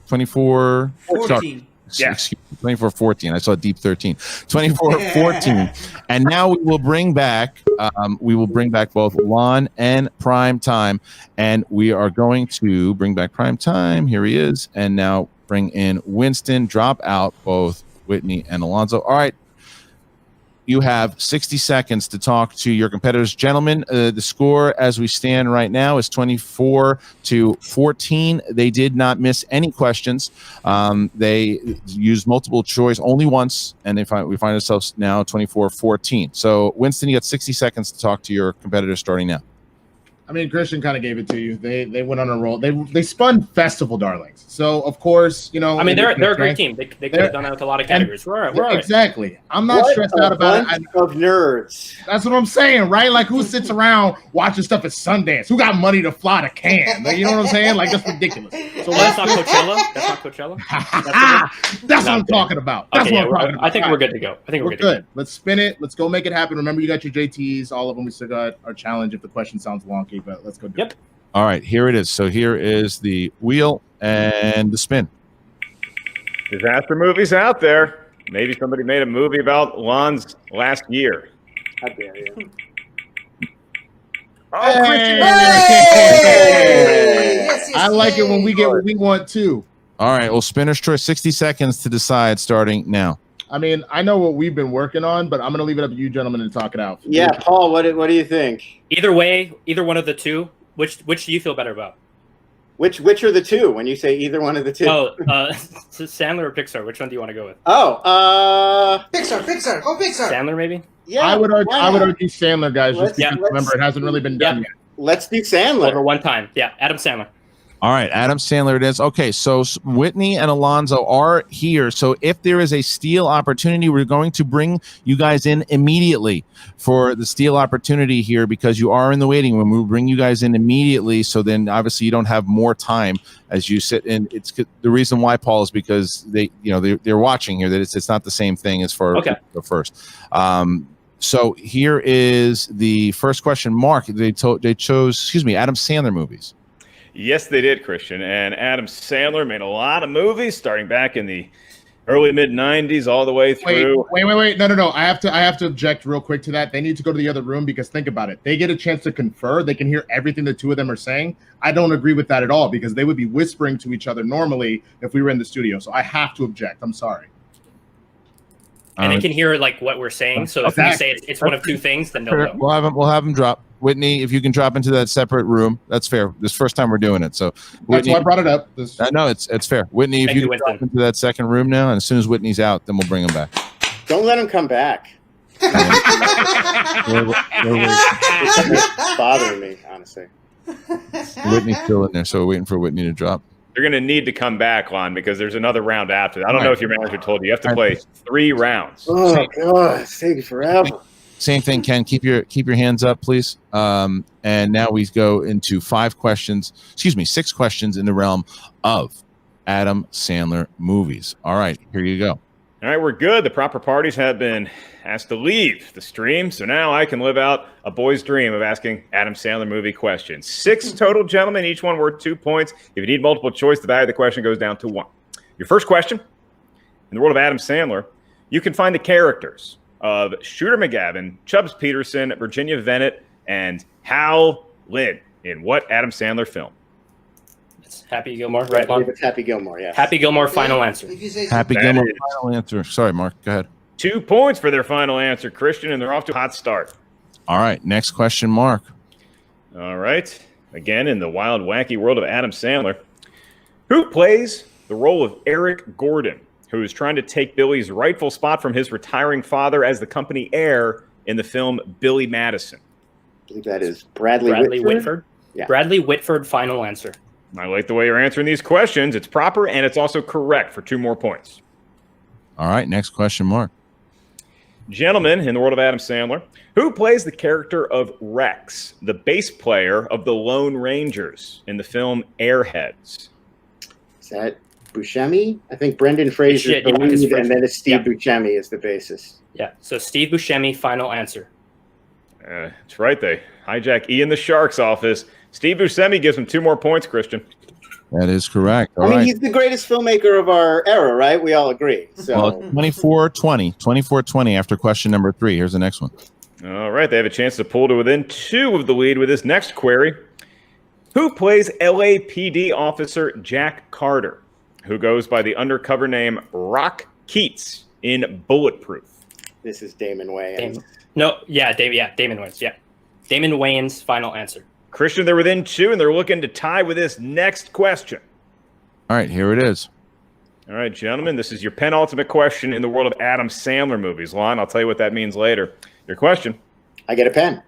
14. Yeah. 24-14. I saw Deep 13. 24-14. And now we will bring back both Lon and Prime Time. And we are going to bring back Prime Time. Here he is. And now bring in Winston. Drop out both Whitney and Alonzo. All right. You have 60 seconds to talk to your competitors. Gentlemen, the score as we stand right now is 24-14. They did not miss any questions. They used multiple choice only once, and we find ourselves now 24-14. So, Winston, you got 60 seconds to talk to your competitors starting now. I mean, Christian kind of gave it to you. They went on a roll. They spun Festival Darlings. So of course, you know. I mean, they're a great team. They could have done that with a lot of categories. We're all right. Exactly. I'm not stressed out about it. Of nerds. That's what I'm saying, right? Like, who sits around watching stuff at Sundance? Who got money to fly to Cannes? Like, you know what I'm saying? Like, that's ridiculous. So that's not Coachella. That's not Coachella. That's what I'm talking about. That's what I'm talking about. I think we're good to go. I think we're good. Good. Let's spin it. Let's go make it happen. Remember, you got your JTs, all of them. We still got our challenge if the question sounds wonky, but let's go do it. All right, here it is. So here is the wheel and the spin. Disaster movies out there. Maybe somebody made a movie about Lon's last year. How dare you? Oh, Christian! Yes, I like it when we get what we want too. All right, well, spinner's choice, 60 seconds to decide starting now. I mean, I know what we've been working on, but I'm going to leave it up to you gentlemen to talk it out. Yeah, Paul, what do you think? Either way, either one of the two. Which do you feel better about? Which are the two when you say either one of the two? Oh, Sandler or Pixar? Which one do you want to go with? Oh, Pixar. Go Pixar. Sandler, maybe? Yeah. I would argue Sandler, guys, just Let's- because remember it hasn't really been done yet. Let's do Sandler. Over one time. Yeah, Adam Sandler. All right, Adam Sandler it is. Okay, so Whitney and Alonzo are here. So if there is a steal opportunity, we're going to bring you guys in immediately for the steal opportunity here because you are in the waiting room. We'll bring you guys in immediately. So then obviously you don't have more time as you sit in. It's the reason why, Paul, is because they're watching here that it's not the same thing as for the first. So here is the first question. Mark, they chose, Adam Sandler movies. Yes, they did, Christian. And Adam Sandler made a lot of movies starting back in the Early mid-90s, all the way through. Wait. No. I have to object real quick to that. They need to go to the other room because think about it. They get a chance to confer. They can hear everything the two of them are saying. I don't agree with that at all because they would be whispering to each other normally if we were in the studio. So I have to object. I'm sorry. And they can hear like what we're saying. So if we say it's one of two things, then they'll know. We'll have them drop. Whitney, if you can drop into that separate room, that's fair. This first time we're doing it, so Whitney, that's why I brought it up. No, it's fair. Whitney, if you can drop into that second room now, and as soon as Whitney's out, then we'll bring him back. Don't let him come back. It's bothering me, honestly. Whitney's still in there, so we're waiting for Whitney to drop. You're going to need to come back, Lon, because there's another round after that. I don't know if your manager told you. You have to play 3 rounds. Oh, God. It's taking forever. Same thing, Ken. Keep your hands up, please. And now we go into 6 questions in the realm of Adam Sandler movies. All right, here you go. All right, we're good. The proper parties have been asked to leave the stream, so now I can live out a boy's dream of asking Adam Sandler movie questions. 6 total, gentlemen, each one worth 2 points. If you need multiple choice, the value of the question goes down to 1. Your first question, in the world of Adam Sandler, you can find the characters of Shooter McGavin, Chubbs Peterson, Virginia Venet, and Hal Lynn in what Adam Sandler film? It's Happy Gilmore, right, Lon? It's Happy Gilmore, yes. Happy Gilmore, final answer. Happy Gilmore, final answer. Sorry, Mark, go ahead. 2 points for their final answer, Christian, and they're off to a hot start. All right, next question, Mark. All right. Again, in the wild, wacky world of Adam Sandler, who plays the role of Eric Gordon, who is trying to take Billy's rightful spot from his retiring father as the company heir in the film Billy Madison? I believe that is Bradley Whitford. Yeah. Bradley Whitford, final answer. I like the way you're answering these questions. It's proper, and it's also correct for 2 more points. All right, next question, Mark. Gentlemen, in the world of Adam Sandler, who plays the character of Rex, the bass player of the Lone Rangers in the film Airheads? Is that Buscemi? I think Brendan Fraser is the lead, and then it's Steve Buscemi is the bassist. Yeah, so Steve Buscemi, final answer. That's right. They hijack Ian the Shark's office. Steve Buscemi gives him 2 more points, Christian. That is correct. I mean, he's the greatest filmmaker of our era, right? We all agree. So. Well, 24-20 after question number 3. Here's the next one. All right. They have a chance to pull to within 2 of the lead with this next query. Who plays LAPD officer Jack Carter, who goes by the undercover name Rock Keats in Bulletproof? This is Damon Wayans. Damon Wayans. Yeah. Damon Wayans, final answer. Christian, they're within 2, and they're looking to tie with this next question. All right, here it is. All right, gentlemen, this is your penultimate question in the world of Adam Sandler movies. Lon, I'll tell you what that means later. Your question. I get a pen.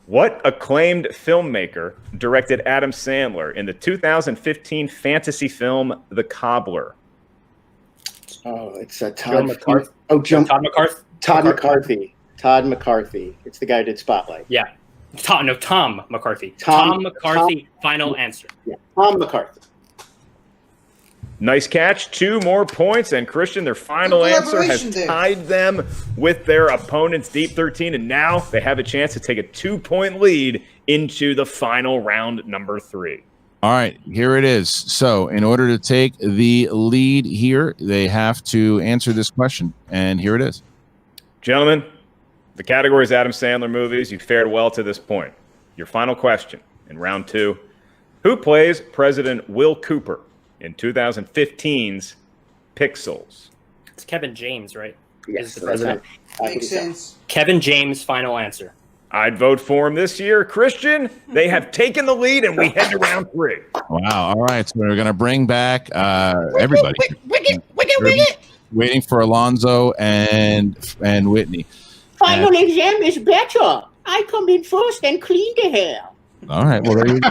What acclaimed filmmaker directed Adam Sandler in the 2015 fantasy film The Cobbler? Oh, it's Todd McCarthy. Todd McCarthy. Todd McCarthy. Todd McCarthy. It's the guy who did Spotlight. Yeah. Tom McCarthy. Tom McCarthy, final answer. Yeah, Tom McCarthy. Nice catch. 2 more points. And Christian, their final answer has tied them with their opponent's Deep 13. And now they have a chance to take a 2-point lead into the final round number 3. All right, here it is. So in order to take the lead here, they have to answer this question. And here it is. Gentlemen, the category is Adam Sandler movies. You fared well to this point. Your final question in round 2. Who plays President Will Cooper in 2015's Pixels? It's Kevin James, right? Yes, is the president. Makes sense. Kevin James, final answer. I'd vote for him this year. Christian, they have taken the lead, and we head to round 3. Wow. All right. So we're going to bring back everybody. Wicket. Waiting for Alonzo and Whitney. Final exam is better. I come in first and clean the hair. All right. Well, there you go.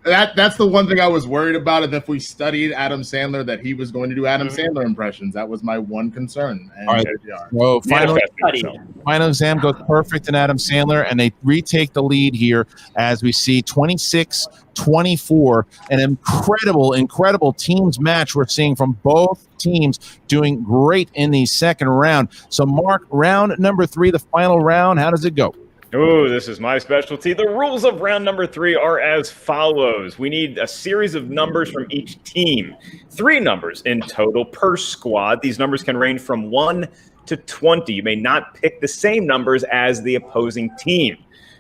That's the one thing I was worried about. Is if we studied Adam Sandler, that he was going to do Adam Sandler impressions. That was my one concern. And all right. So final exam goes perfect in Adam Sandler, and they retake the lead here as we see 26-24. An incredible teams match we're seeing from both teams doing great in the second round. So, Mark, round number 3, the final round. How does it go? Oh, this is my specialty. The rules of round number 3 are as follows. We need a series of numbers from each team. 3 numbers in total per squad. These numbers can range from 1 to 20. You may not pick the same numbers as the opposing team.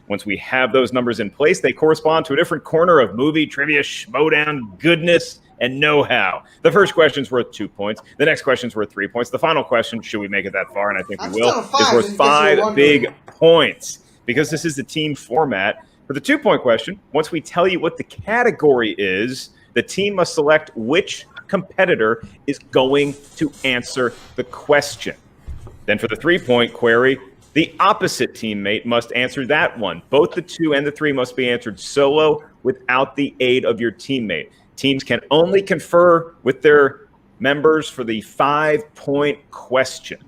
Once we have those numbers in place, they correspond to a different corner of movie, trivia, schmoedown, goodness, and know-how. The first question's worth 2 points. The next question's worth 3 points. The final question, should we make it that far, and I think we will, is worth 5 big points. Because this is the team format, for the 2-point question, once we tell you what the category is, the team must select which competitor is going to answer the question. Then for the 3-point query, the opposite teammate must answer that one. Both the 2 and the 3 must be answered solo without the aid of your teammate. Teams can only confer with their members for the 5-point question.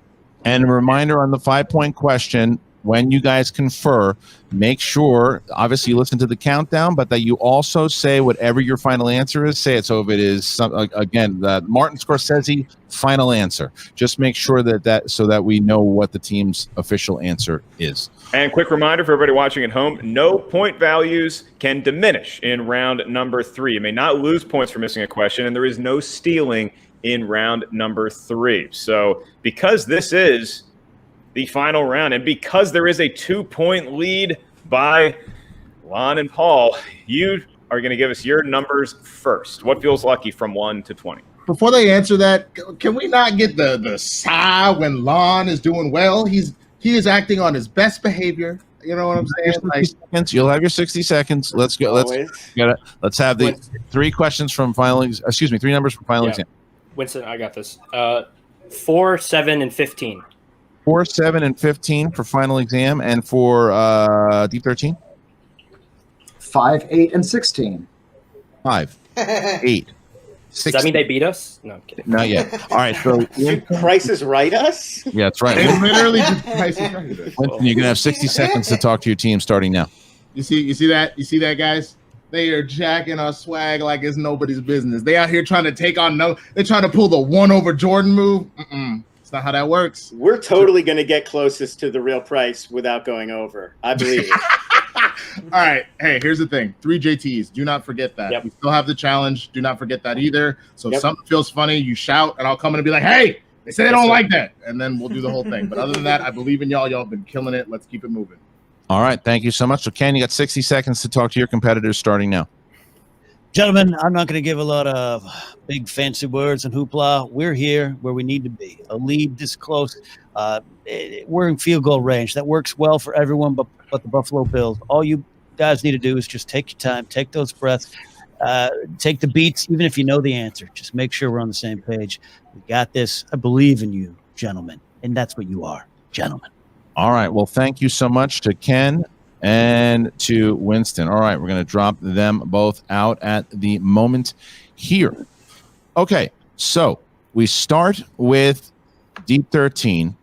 And a reminder on the 5-point question, when you guys confer, make sure, obviously you listen to the countdown, but that you also say whatever your final answer is, say it. So if it is, again, the Martin Scorsese final answer, just make sure so that we know what the team's official answer is. And quick reminder for everybody watching at home, no point values can diminish in round number 3. You may not lose points for missing a question, and there is no stealing in round number 3. So because this is the final round, and because there is a 2-point lead by Lon and Paul, you are going to give us your numbers first. What feels lucky from 1 to 20? Before they answer that, can we not get the sigh when Lon is doing well? He is acting on his best behavior. You know what I'm saying? Like, you'll have your 60 seconds. Let's go. Let's have the 3 questions from final. Excuse me, 3 numbers from final exam. Winston, I got this. 4, 7, and 15. 4, 7, and 15 for final exam, and for Deep 13? 5, 8, and 16. 5, 8, 16. Does that mean they beat us? No, I'm kidding. Not yet. All right, so Did Price is Right us? Yeah, that's right. They literally did Price is Right us. Winston, you're gonna have 60 seconds to talk to your team starting now. You see that, guys? They are jacking our swag like it's nobody's business. They out here trying to take on they're trying to pull the 1 over Jordan move. It's not how that works. We're totally going to get closest to the real price without going over. I believe it. All right. Hey, here's the thing. 3 JTs. Do not forget that. Yep. We still have the challenge. Do not forget that either. So if something feels funny, you shout, and I'll come in and be like, hey, they say they don't like that. And then we'll do the whole thing. But other than that, I believe in y'all. Y'all have been killing it. Let's keep it moving. All right. Thank you so much. So, Ken, you got 60 seconds to talk to your competitors starting now. Gentlemen, I'm not going to give a lot of big fancy words and hoopla. We're here where we need to be. A lead this close. We're in field goal range. That works well for everyone but the Buffalo Bills. All you guys need to do is just take your time, take those breaths, take the beats, even if you know the answer. Just make sure we're on the same page. We got this. I believe in you, gentlemen. And that's what you are, gentlemen. All right. Well, thank you so much to Ken and to Winston. All right, we're going to drop them both out at the moment here. Okay, so we start with Deep 13,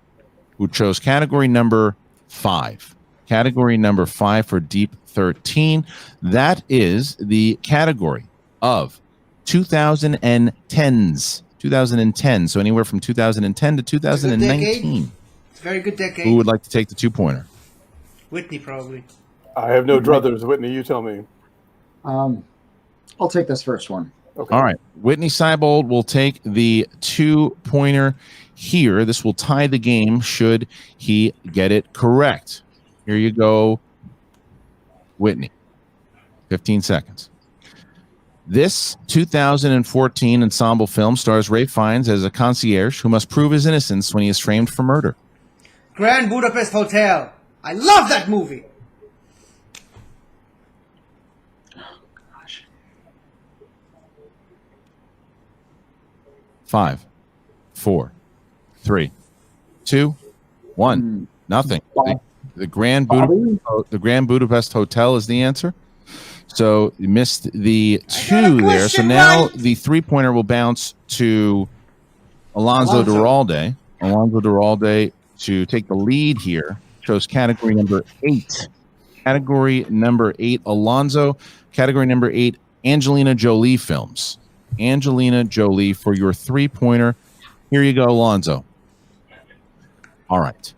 who chose category number 5. Category number 5 for Deep 13. That is the category of 2010s. 2010, so anywhere from 2010 to 2019. It's a very good decade. Who would like to take the 2-pointer? Whitney, probably. I have no druthers. Whitney, you tell me. I'll take this first one. Okay. All right. Whitney Seibold will take the 2-pointer here. This will tie the game should he get it correct. Here you go, Whitney. 15 seconds. This 2014 ensemble film stars Ralph Fiennes as a concierge who must prove his innocence when he is framed for murder. Grand Budapest Hotel. I love that movie. Oh, gosh. 5, 4, 3, 2, 1. Nothing. The Grand Budapest Hotel is the answer. So you missed the 2 there. So now the 3-pointer will bounce to Alonzo Duralde. Alonzo Duralde to take the lead here. Chose category number 8. Category number 8, Alonzo. Category number 8, Angelina Jolie films. Angelina Jolie for your 3-pointer. Here you go, Alonzo. All right.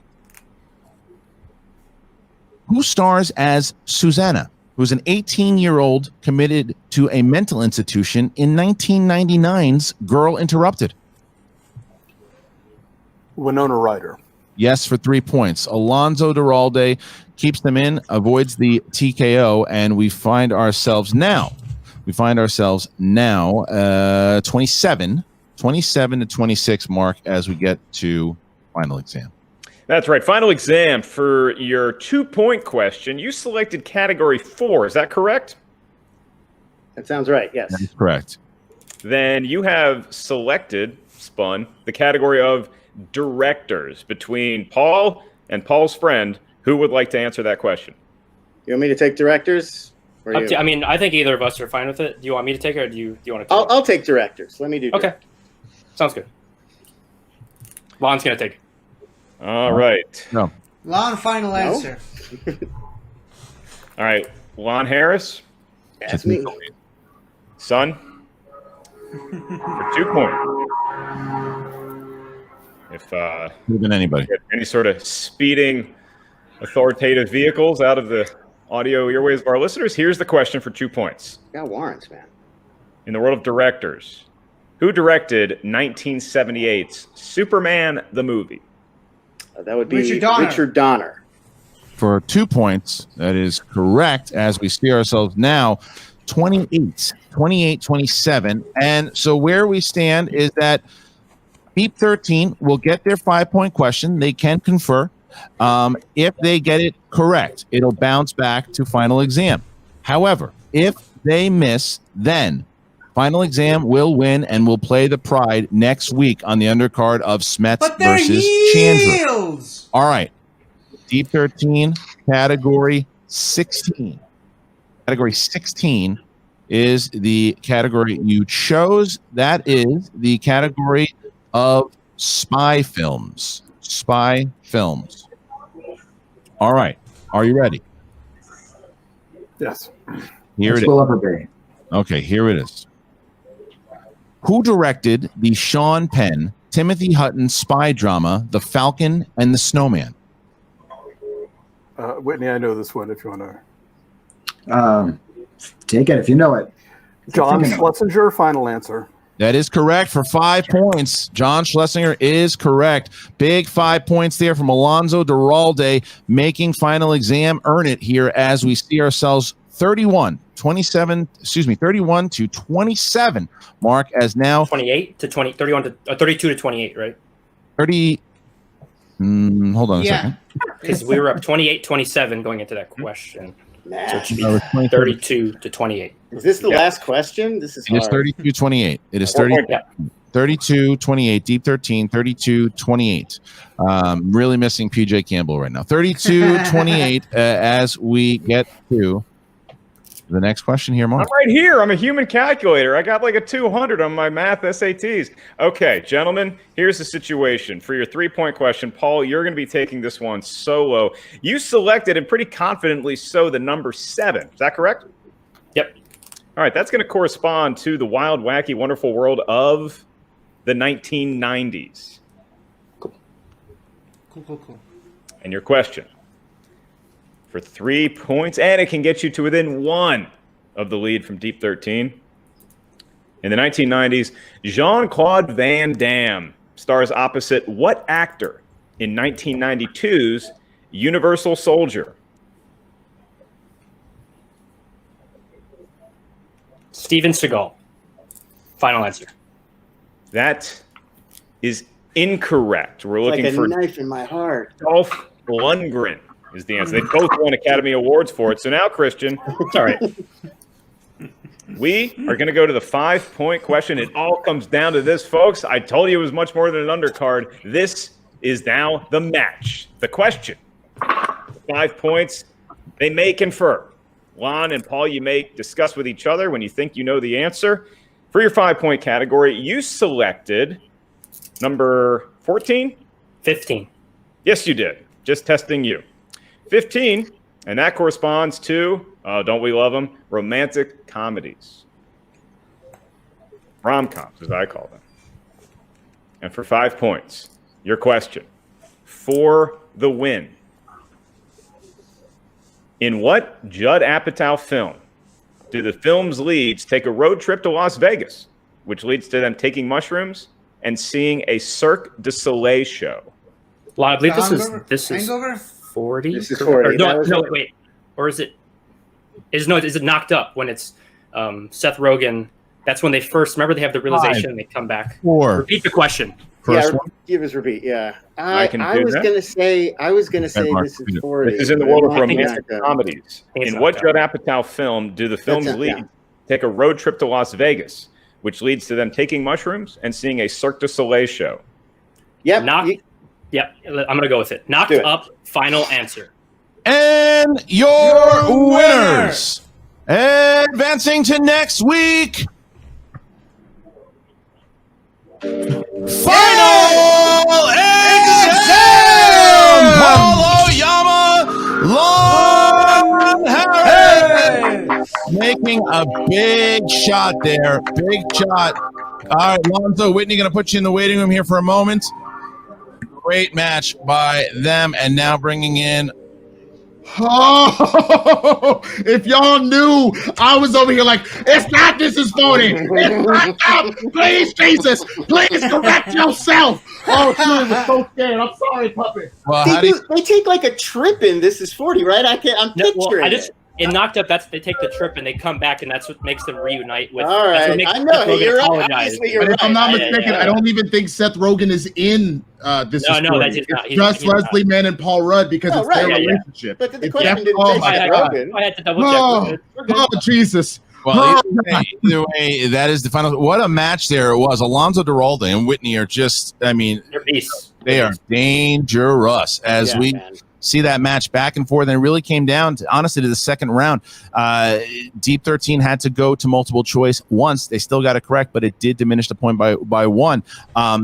Who stars as Susanna, who's an 18-year-old committed to a mental institution in 1999's Girl Interrupted? Winona Ryder. Yes, for 3 points. Alonzo Duralde keeps them in, avoids the TKO, and we find ourselves now 27 to 26 mark as we get to final exam. That's right. Final exam for your 2-point question. You selected category 4. Is that correct? That sounds right. Yes. That is correct. Then you have selected, spun, the category of directors between Paul and Paul's friend. Who would like to answer that question? You want me to take directors? Or you? I mean, I think either of us are fine with it. Do you want me to take it, or do you want to take it? I'll take directors. Let me do Okay. directors. Sounds good. Lon's going to take it. All right. No. Lon, final answer. All right. Lon Harris. That's me. Son. For 2 points. If Could have been anybody. any sort of speeding authoritative vehicles out of the audio earwaves of our listeners, here's the question for 2 points. Got warrants, man. In the world of directors, who directed 1978's Superman the movie? That would be Richard Donner. For 2 points, that is correct, as we see ourselves now 28-27. And so where we stand is that Beep 13 will get their 5-point question. They can confer. If they get it correct, it'll bounce back to final exam. However, if they miss, then final exam will win and will play the Pride next week on the undercard of Smets versus Chandler. All right. Deep 13, category 16. Category 16 is the category you chose. That is the category of spy films. Spy films. All right. Are you ready? Yes. Here it is. Will ever be. Okay, here it is. Who directed the Sean Penn, Timothy Hutton spy drama, The Falcon and the Snowman? Whitney, I know this one if you want to. Take it if you know it. John Schlesinger, final answer. That is correct for 5 points. John Schlesinger is correct. Big 5 points there from Alonzo Duralde, making final exam earn it here as we see ourselves 31 to 27 mark as now 28 to 20, 31 to 32 to 28, right? 30. Hold on a second. Because we were up 28-27 going into that question. So it should be 32 to 28. Is this the last question? This is hard. It is 32-28. It is 32-28. Deep 13, 32-28. Really missing PJ Campbell right now. 32-28 as we get to the next question here, Mark. I'm right here. I'm a human calculator. I got like a 200 on my math SATs. Okay, gentlemen, here's the situation. For your 3-point question, Paul, you're going to be taking this one solo. You selected, and pretty confidently so, the number 7. Is that correct? Yep. All right, that's going to correspond to the wild, wacky, wonderful world of the 1990s. Cool. And your question for 3 points, and it can get you to within 1 of the lead from Deep 13. In the 1990s, Jean-Claude Van Damme stars opposite what actor in 1992's Universal Soldier? Steven Seagal. Final answer. That is incorrect. We're looking for a knife in my heart. Dolph Lundgren is the answer. They both won Academy Awards for it. So now, Christian, it's all right. We are going to go to the 5-point question. It all comes down to this, folks. I told you it was much more than an undercard. This is now the match. The question. 5 points. They may confer. Lon and Paul, you may discuss with each other when you think you know the answer. For your 5-point category, you selected number 14? 15. Yes, you did. Just testing you. 15, and that corresponds to, don't we love them, romantic comedies. Rom-coms, as I call them. And for 5 points, your question. For the win. In what Judd Apatow film do the film's leads take a road trip to Las Vegas, which leads to them taking mushrooms and seeing a Cirque du Soleil show? Well, I believe this is Hangover? 40. This is 40. No, wait. Or is it Knocked Up when it's Seth Rogen? That's when they first remember they have the realization and they come back. 4. Repeat the question. Give us repeat. Yeah, I was gonna say this is 40. This is in the world of romantic comedies. In what Judd Apatow film do the film's lead take a road trip to Las Vegas, which leads to them taking mushrooms and seeing a Cirque du Soleil show? Yep. I'm gonna go with it. Knocked Up. Final answer. And your winners, advancing to next week. Final exam! Paul Oyama, Lon Harris, making a big shot there. Big shot. All right, Lonzo, Whitney, going to put you in the waiting room here for a moment. Great match by them, and now bringing in. Oh, if y'all knew, I was over here like, it's not this is phony. It's not out. Please, Jesus, please correct yourself. Oh, I was so scared. I'm sorry, puppy. Well, they take like a trip in This Is 40, right? I'm picturing it. In Knocked Up, they take the trip and they come back, and that's what makes them reunite with. All right, I know. You're right. Obviously, you're right. If I'm not mistaken, I don't even think Seth Rogen is in This Is 40. No, that's not. It's just Leslie Mann and Paul Rudd because it's their relationship. But the question didn't say Seth Rogen. I had to double check. Oh, Jesus. Well, either way, that is the final. What a match there it was. Alonzo Duralde and Whitney are just, I mean, they're beasts. They are dangerous as we see that match back and forth. And it really came down to, honestly, to the second round. Deep 13 had to go to multiple choice once. They still got it correct, but it did diminish the point by one.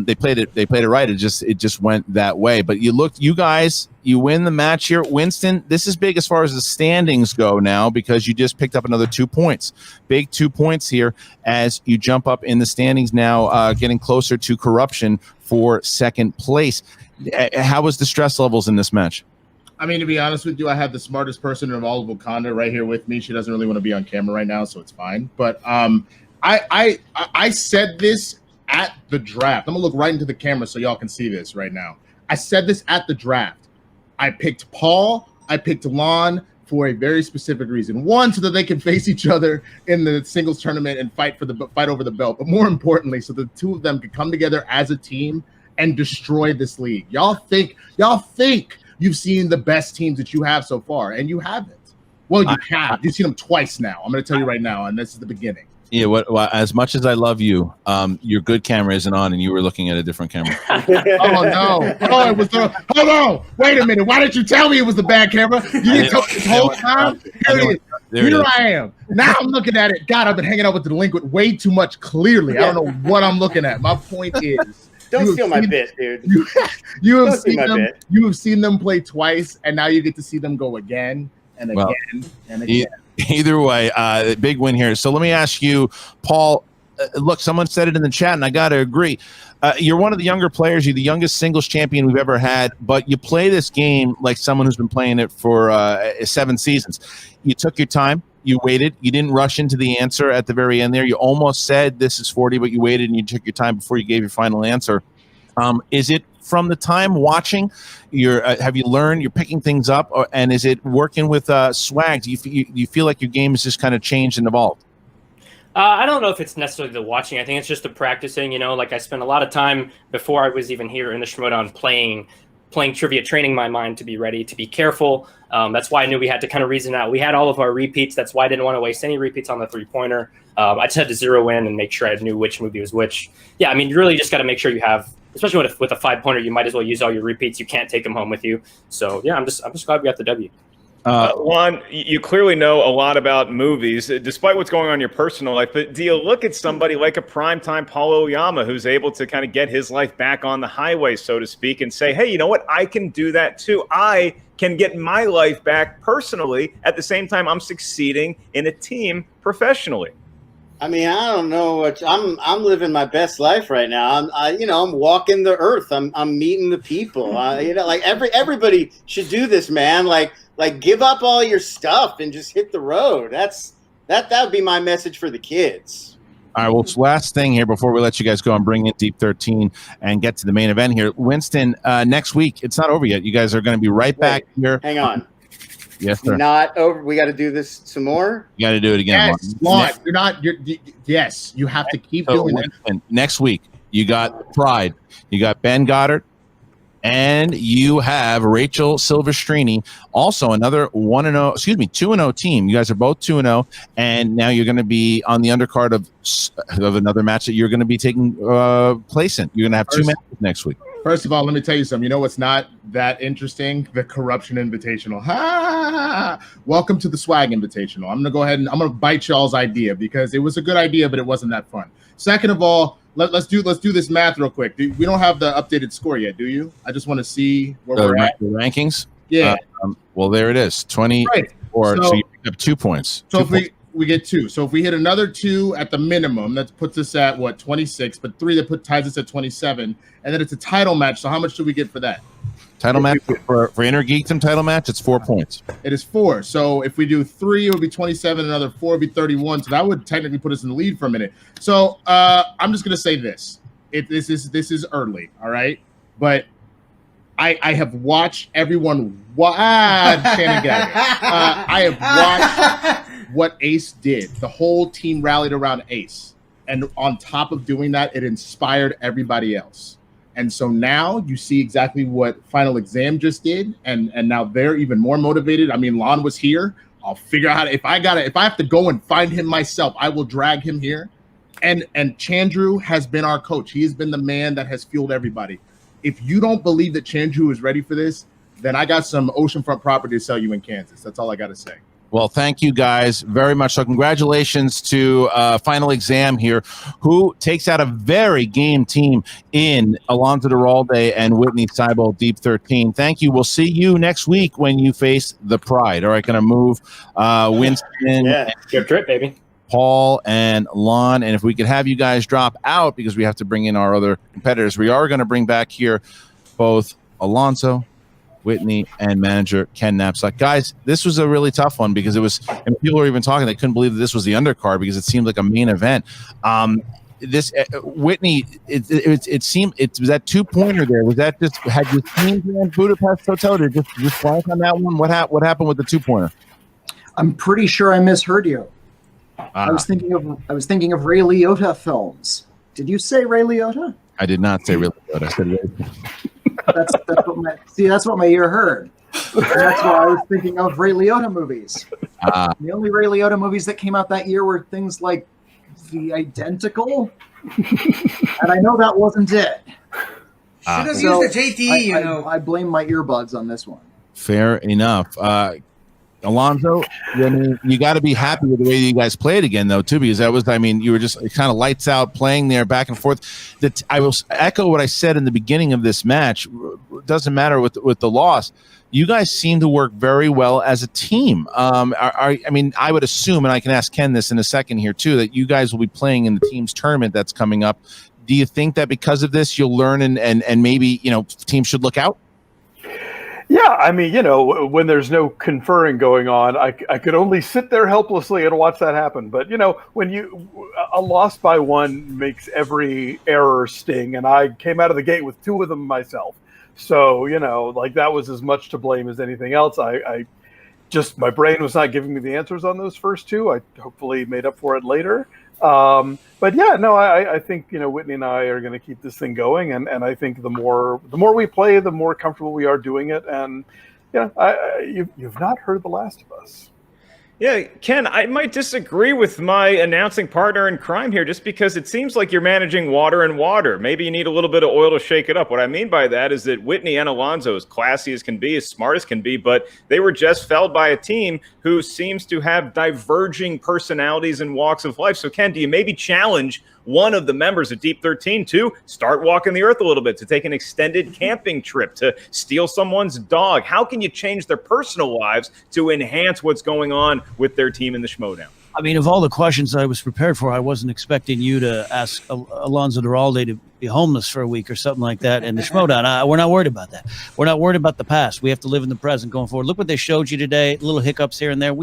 They played it right. It just went that way. But you guys, you win the match here. Winston, this is big as far as the standings go now because you just picked up another 2 points. Big 2 points here as you jump up in the standings now, getting closer to corruption for second place. How was the stress levels in this match? I mean, to be honest with you, I have the smartest person in all of Wakanda right here with me. She doesn't really want to be on camera right now, so it's fine. But I said this at the draft. I'm gonna look right into the camera so y'all can see this right now. I said this at the draft. I picked Paul. I picked Lon for a very specific reason. One, so that they can face each other in the singles tournament and fight over the belt. But more importantly, so the two of them could come together as a team and destroy this league. Y'all think you've seen the best teams that you have so far, and you haven't. Well, you have. You've seen them twice now. I'm going to tell you right now, and this is the beginning. Yeah, as much as I love you, your good camera isn't on, and you were looking at a different camera. Oh, no. Oh, it was hold on. Wait a minute. Why didn't you tell me it was the bad camera? You didn't tell me this whole time? Here I am. Now I'm looking at it. God, I've been hanging out with the delinquent way too much, clearly. I don't know what I'm looking at. My point is... Don't steal my bit, dude. You have seen them play twice, and now you get to see them go again and again and again. Either way, big win here. So let me ask you, Paul. Look, someone said it in the chat, and I got to agree. You're one of the younger players. You're the youngest singles champion we've ever had, but you play this game like someone who's been playing it for 7 seasons. You took your time. You waited. You didn't rush into the answer at the very end there. You almost said this is 40, but you waited and you took your time before you gave your final answer. Is it from the time watching? Have you learned? You're picking things up, and is it working with swag? Do you feel like your game has just kind of changed and evolved? I don't know if it's necessarily the watching. I think it's just the practicing. You know, like I spent a lot of time before I was even here in the Schmoedown playing trivia, training my mind to be ready, to be careful. That's why I knew we had to kind of reason out. We had all of our repeats. That's why I didn't want to waste any repeats on the 3-pointer. I just had to zero in and make sure I knew which movie was which. Yeah, I mean, you really just got to make sure you have, especially with a 5-pointer, you might as well use all your repeats. You can't take them home with you. So yeah, I'm just glad we got the W. Juan, you clearly know a lot about movies, despite what's going on in your personal life. But do you look at somebody like a primetime Paul Oyama who's able to kind of get his life back on the highway, so to speak, and say, hey, you know what? I can do that too. I can get my life back personally. At the same time, I'm succeeding in a team professionally. I mean, I don't know what I'm living my best life right now. I'm walking the earth. I'm meeting the people. Like everybody should do this, man. Like give up all your stuff and just hit the road. That would be my message for the kids. All right, well, last thing here before we let you guys go and bring in Deep 13 and get to the main event here. Winston, next week, it's not over yet. You guys are going to be right back here. Hang on. Yes, sir. Not over. We got to do this some more. You got to do it again. Yes, yes, you have to keep doing it. Next week, you got Pride. You got Ben Goddard. And you have Rachel Silvestrini, also another 2-0 team. You guys are both 2-0, and now you're going to be on the undercard of another match that you're going to be taking place in. You're going to have two matches next week. First of all, let me tell you something. You know what's not that interesting? The Corruption Invitational. Ha! Welcome to the Swag Invitational. I'm going to go ahead and I'm going to bite y'all's idea because it was a good idea, but it wasn't that fun. Second of all, let's do this math real quick. We don't have the updated score yet, do you? I just want to see where we're at. The rankings? Yeah. Well, there it is. 24. Right. So you pick up 2 points. So we get 2. So if we hit another 2 at the minimum, that puts us at 26, but 3 that ties us at 27, and then it's a title match. So how much do we get for that? Title match for Inner Geekdom title match, it's 4 points. It is 4. So if we do 3, it would be 27. Another 4 would be 31. So that would technically put us in the lead for a minute. So I'm just gonna say this. This is early, all right? But I have watched everyone. Shannon got it. I have watched what Ace did. The whole team rallied around Ace, and on top of doing that, it inspired everybody else. And so now you see exactly what Final Exam just did, and now they're even more motivated. I mean, Lon was here. I'll figure out if I have to go and find him myself, I will drag him here. And Chandru has been our coach. He has been the man that has fueled everybody. If you don't believe that Chandru is ready for this, then I got some oceanfront property to sell you in Kansas. That's all I got to say. Well, thank you guys very much. So congratulations to Final Exam here, who takes out a very game team in Alonzo Duralde and Whitney Seibel, Deep 13. Thank you. We'll see you next week when you face the Pride. All right, going to move Winston. Yeah, good trip, baby. Paul and Lon. And if we could have you guys drop out because we have to bring in our other competitors, we are going to bring back here both Alonzo, Whitney, and manager Ken Knapsack. Guys, this was a really tough one because it was, and people were even talking, they couldn't believe that this was the undercard because it seemed like a main event. This Whitney, it seemed it was that 2-pointer there. Was that just had you seen Grand Budapest Hotel? Did just blank on that one? What happened with the 2-pointer? I'm pretty sure I misheard you. I was thinking of Ray Liotta films. Did you say Ray Liotta? I did not say Ray Liotta. I said Ray. That's what my ear heard. And that's why I was thinking of Ray Liotta movies. The only Ray Liotta movies that came out that year were things like The Identical, and I know that wasn't it. Should have used the JTE, I blame my earbuds on this one. Fair enough. Alonzo, you got to be happy with the way you guys played again, though, too, because you were just kind of lights out playing there back and forth. I will echo what I said in the beginning of this match. It doesn't matter with the loss. You guys seem to work very well as a team. I would assume, and I can ask Ken this in a second here, too, that you guys will be playing in the team's tournament that's coming up. Do you think that because of this, you'll learn and maybe, teams should look out? Yeah, when there's no conferring going on, I could only sit there helplessly and watch that happen. But, when a loss by one makes every error sting, and I came out of the gate with 2 of them myself. So, that was as much to blame as anything else. My brain was not giving me the answers on those first 2. I hopefully made up for it later. But yeah, no, I think, Whitney and I are going to keep this thing going. And I think the more we play, the more comfortable we are doing it. And, you've not heard the last of us. Yeah, Ken, I might disagree with my announcing partner in crime here just because it seems like you're managing water and water. Maybe you need a little bit of oil to shake it up. What I mean by that is that Whitney and Alonzo, as classy as can be, as smart as can be, but they were just felled by a team who seems to have diverging personalities and walks of life. So, Ken, do you maybe challenge one of the members of Deep 13 to start walking the earth a little bit, to take an extended camping trip, to steal someone's dog? How can you change their personal lives to enhance what's going on with their team in the Schmoedown? I mean, of all the questions I was prepared for, I wasn't expecting you to ask Alonso Duralde to be homeless for a week or something like that. And the Schmoedown, we're not worried about that. We're not worried about the past. We have to live in the present going forward. Look what they showed you today. Little hiccups here and there.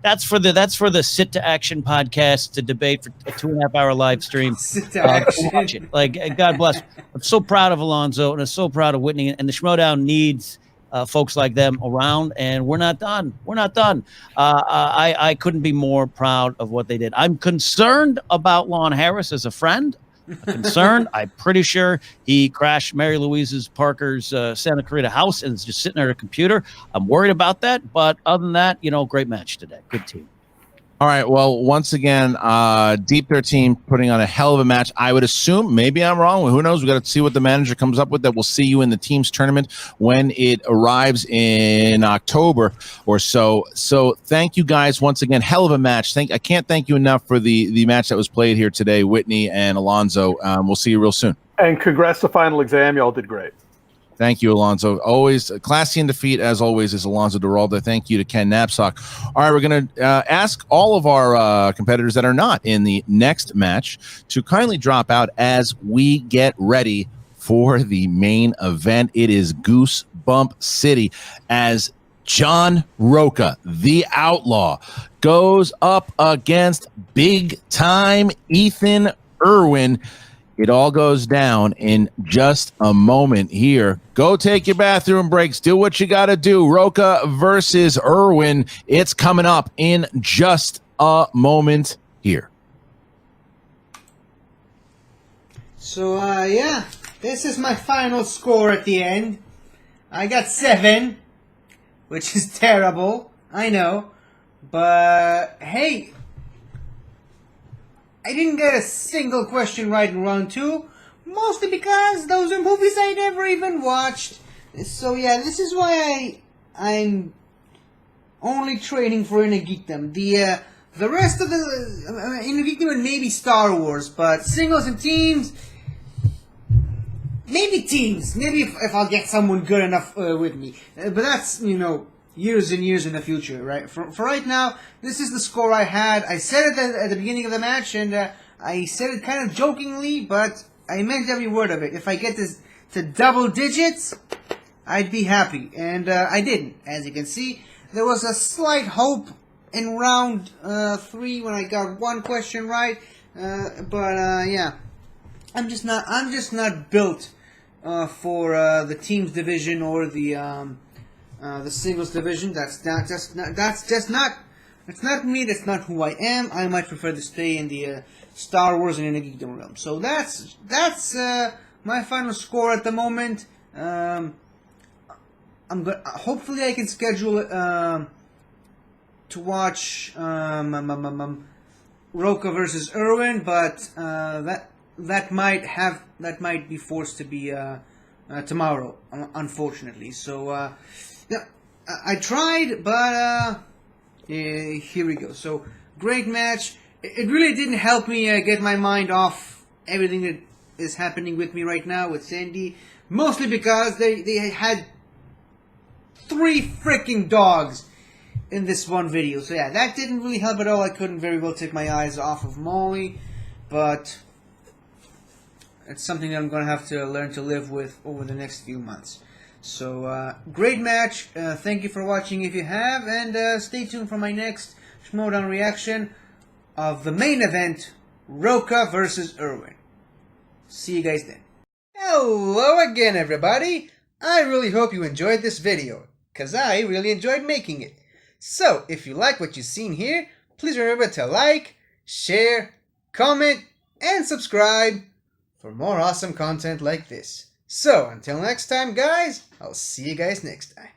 That's for the Sit to Action podcast to debate for a 2.5 hour live stream. Sit to action. Watch it. Like, God bless. I'm so proud of Alonso and I'm so proud of Whitney. And the Schmoedown needs folks like them around, and we're not done. We're not done. I couldn't be more proud of what they did. I'm concerned about Lon Harris as a friend. I'm concerned. I'm pretty sure he crashed Mary Louise Parker's Santa Clarita house and is just sitting at her computer. I'm worried about that, but other than that, great match today. Good team. All right. Well, once again, Deep 13 putting on a hell of a match. I would assume, maybe I'm wrong. Who knows? We got to see what the manager comes up with. That we'll see you in the team's tournament when it arrives in October or so. So thank you guys once again. Hell of a match. I can't thank you enough for the match that was played here today, Whitney and Alonso. We'll see you real soon. And congrats to Final Exam. Y'all did great. Thank you, Alonso. Always classy in defeat, as always, is Alonso Duralde. Thank you to Ken Knapsack. All right, we're going to ask all of our competitors that are not in the next match to kindly drop out as we get ready for the main event. It is Goosebump City as John Roca, the Outlaw, goes up against big-time Ethan Irwin. It all goes down in just a moment here. Go take your bathroom breaks. Do what you got to do. Roca versus Irwin. It's coming up in just a moment here. So, yeah, this is my final score at the end. I got 7, which is terrible. I know. But, hey, I didn't get a single question right in round 2, mostly because those are movies I never even watched. So yeah, this is why I'm only training for Inner Geekdom. The rest of the Inner Geekdom and maybe Star Wars, but singles and teams, maybe teams. Maybe if I'll get someone good enough with me. But that's years and years in the future, right? For right now, this is the score I had. I said it at the beginning of the match, and I said it kind of jokingly, but I meant every word of it. If I get this to double digits, I'd be happy. And I didn't. As you can see, there was a slight hope in round 3 when I got one question right. But yeah, I'm just not built for the teams division or the singles division. That's not me. That's not who I am. I might prefer to stay in the Star Wars and in the Geekdom realm. So that's my final score at the moment. Hopefully I can schedule it to watch Roca versus Irwin, but that might be forced to be tomorrow, unfortunately. So yeah, I tried, but here we go. So great match. It really didn't help me get my mind off everything that is happening with me right now with Sandy, mostly because they had 3 freaking dogs in this one video. So yeah, that didn't really help at all. I couldn't very well take my eyes off of Molly, but it's something that I'm going to have to learn to live with over the next few months. So, great match. Thank you for watching if you have, and stay tuned for my next Schmoedown reaction of the main event, Roca versus Irwin. See you guys then. Hello again, everybody. I really hope you enjoyed this video, because I really enjoyed making it. So, if you like what you've seen here, please remember to like, share, comment, and subscribe for more awesome content like this. So, until next time, guys, I'll see you guys next time.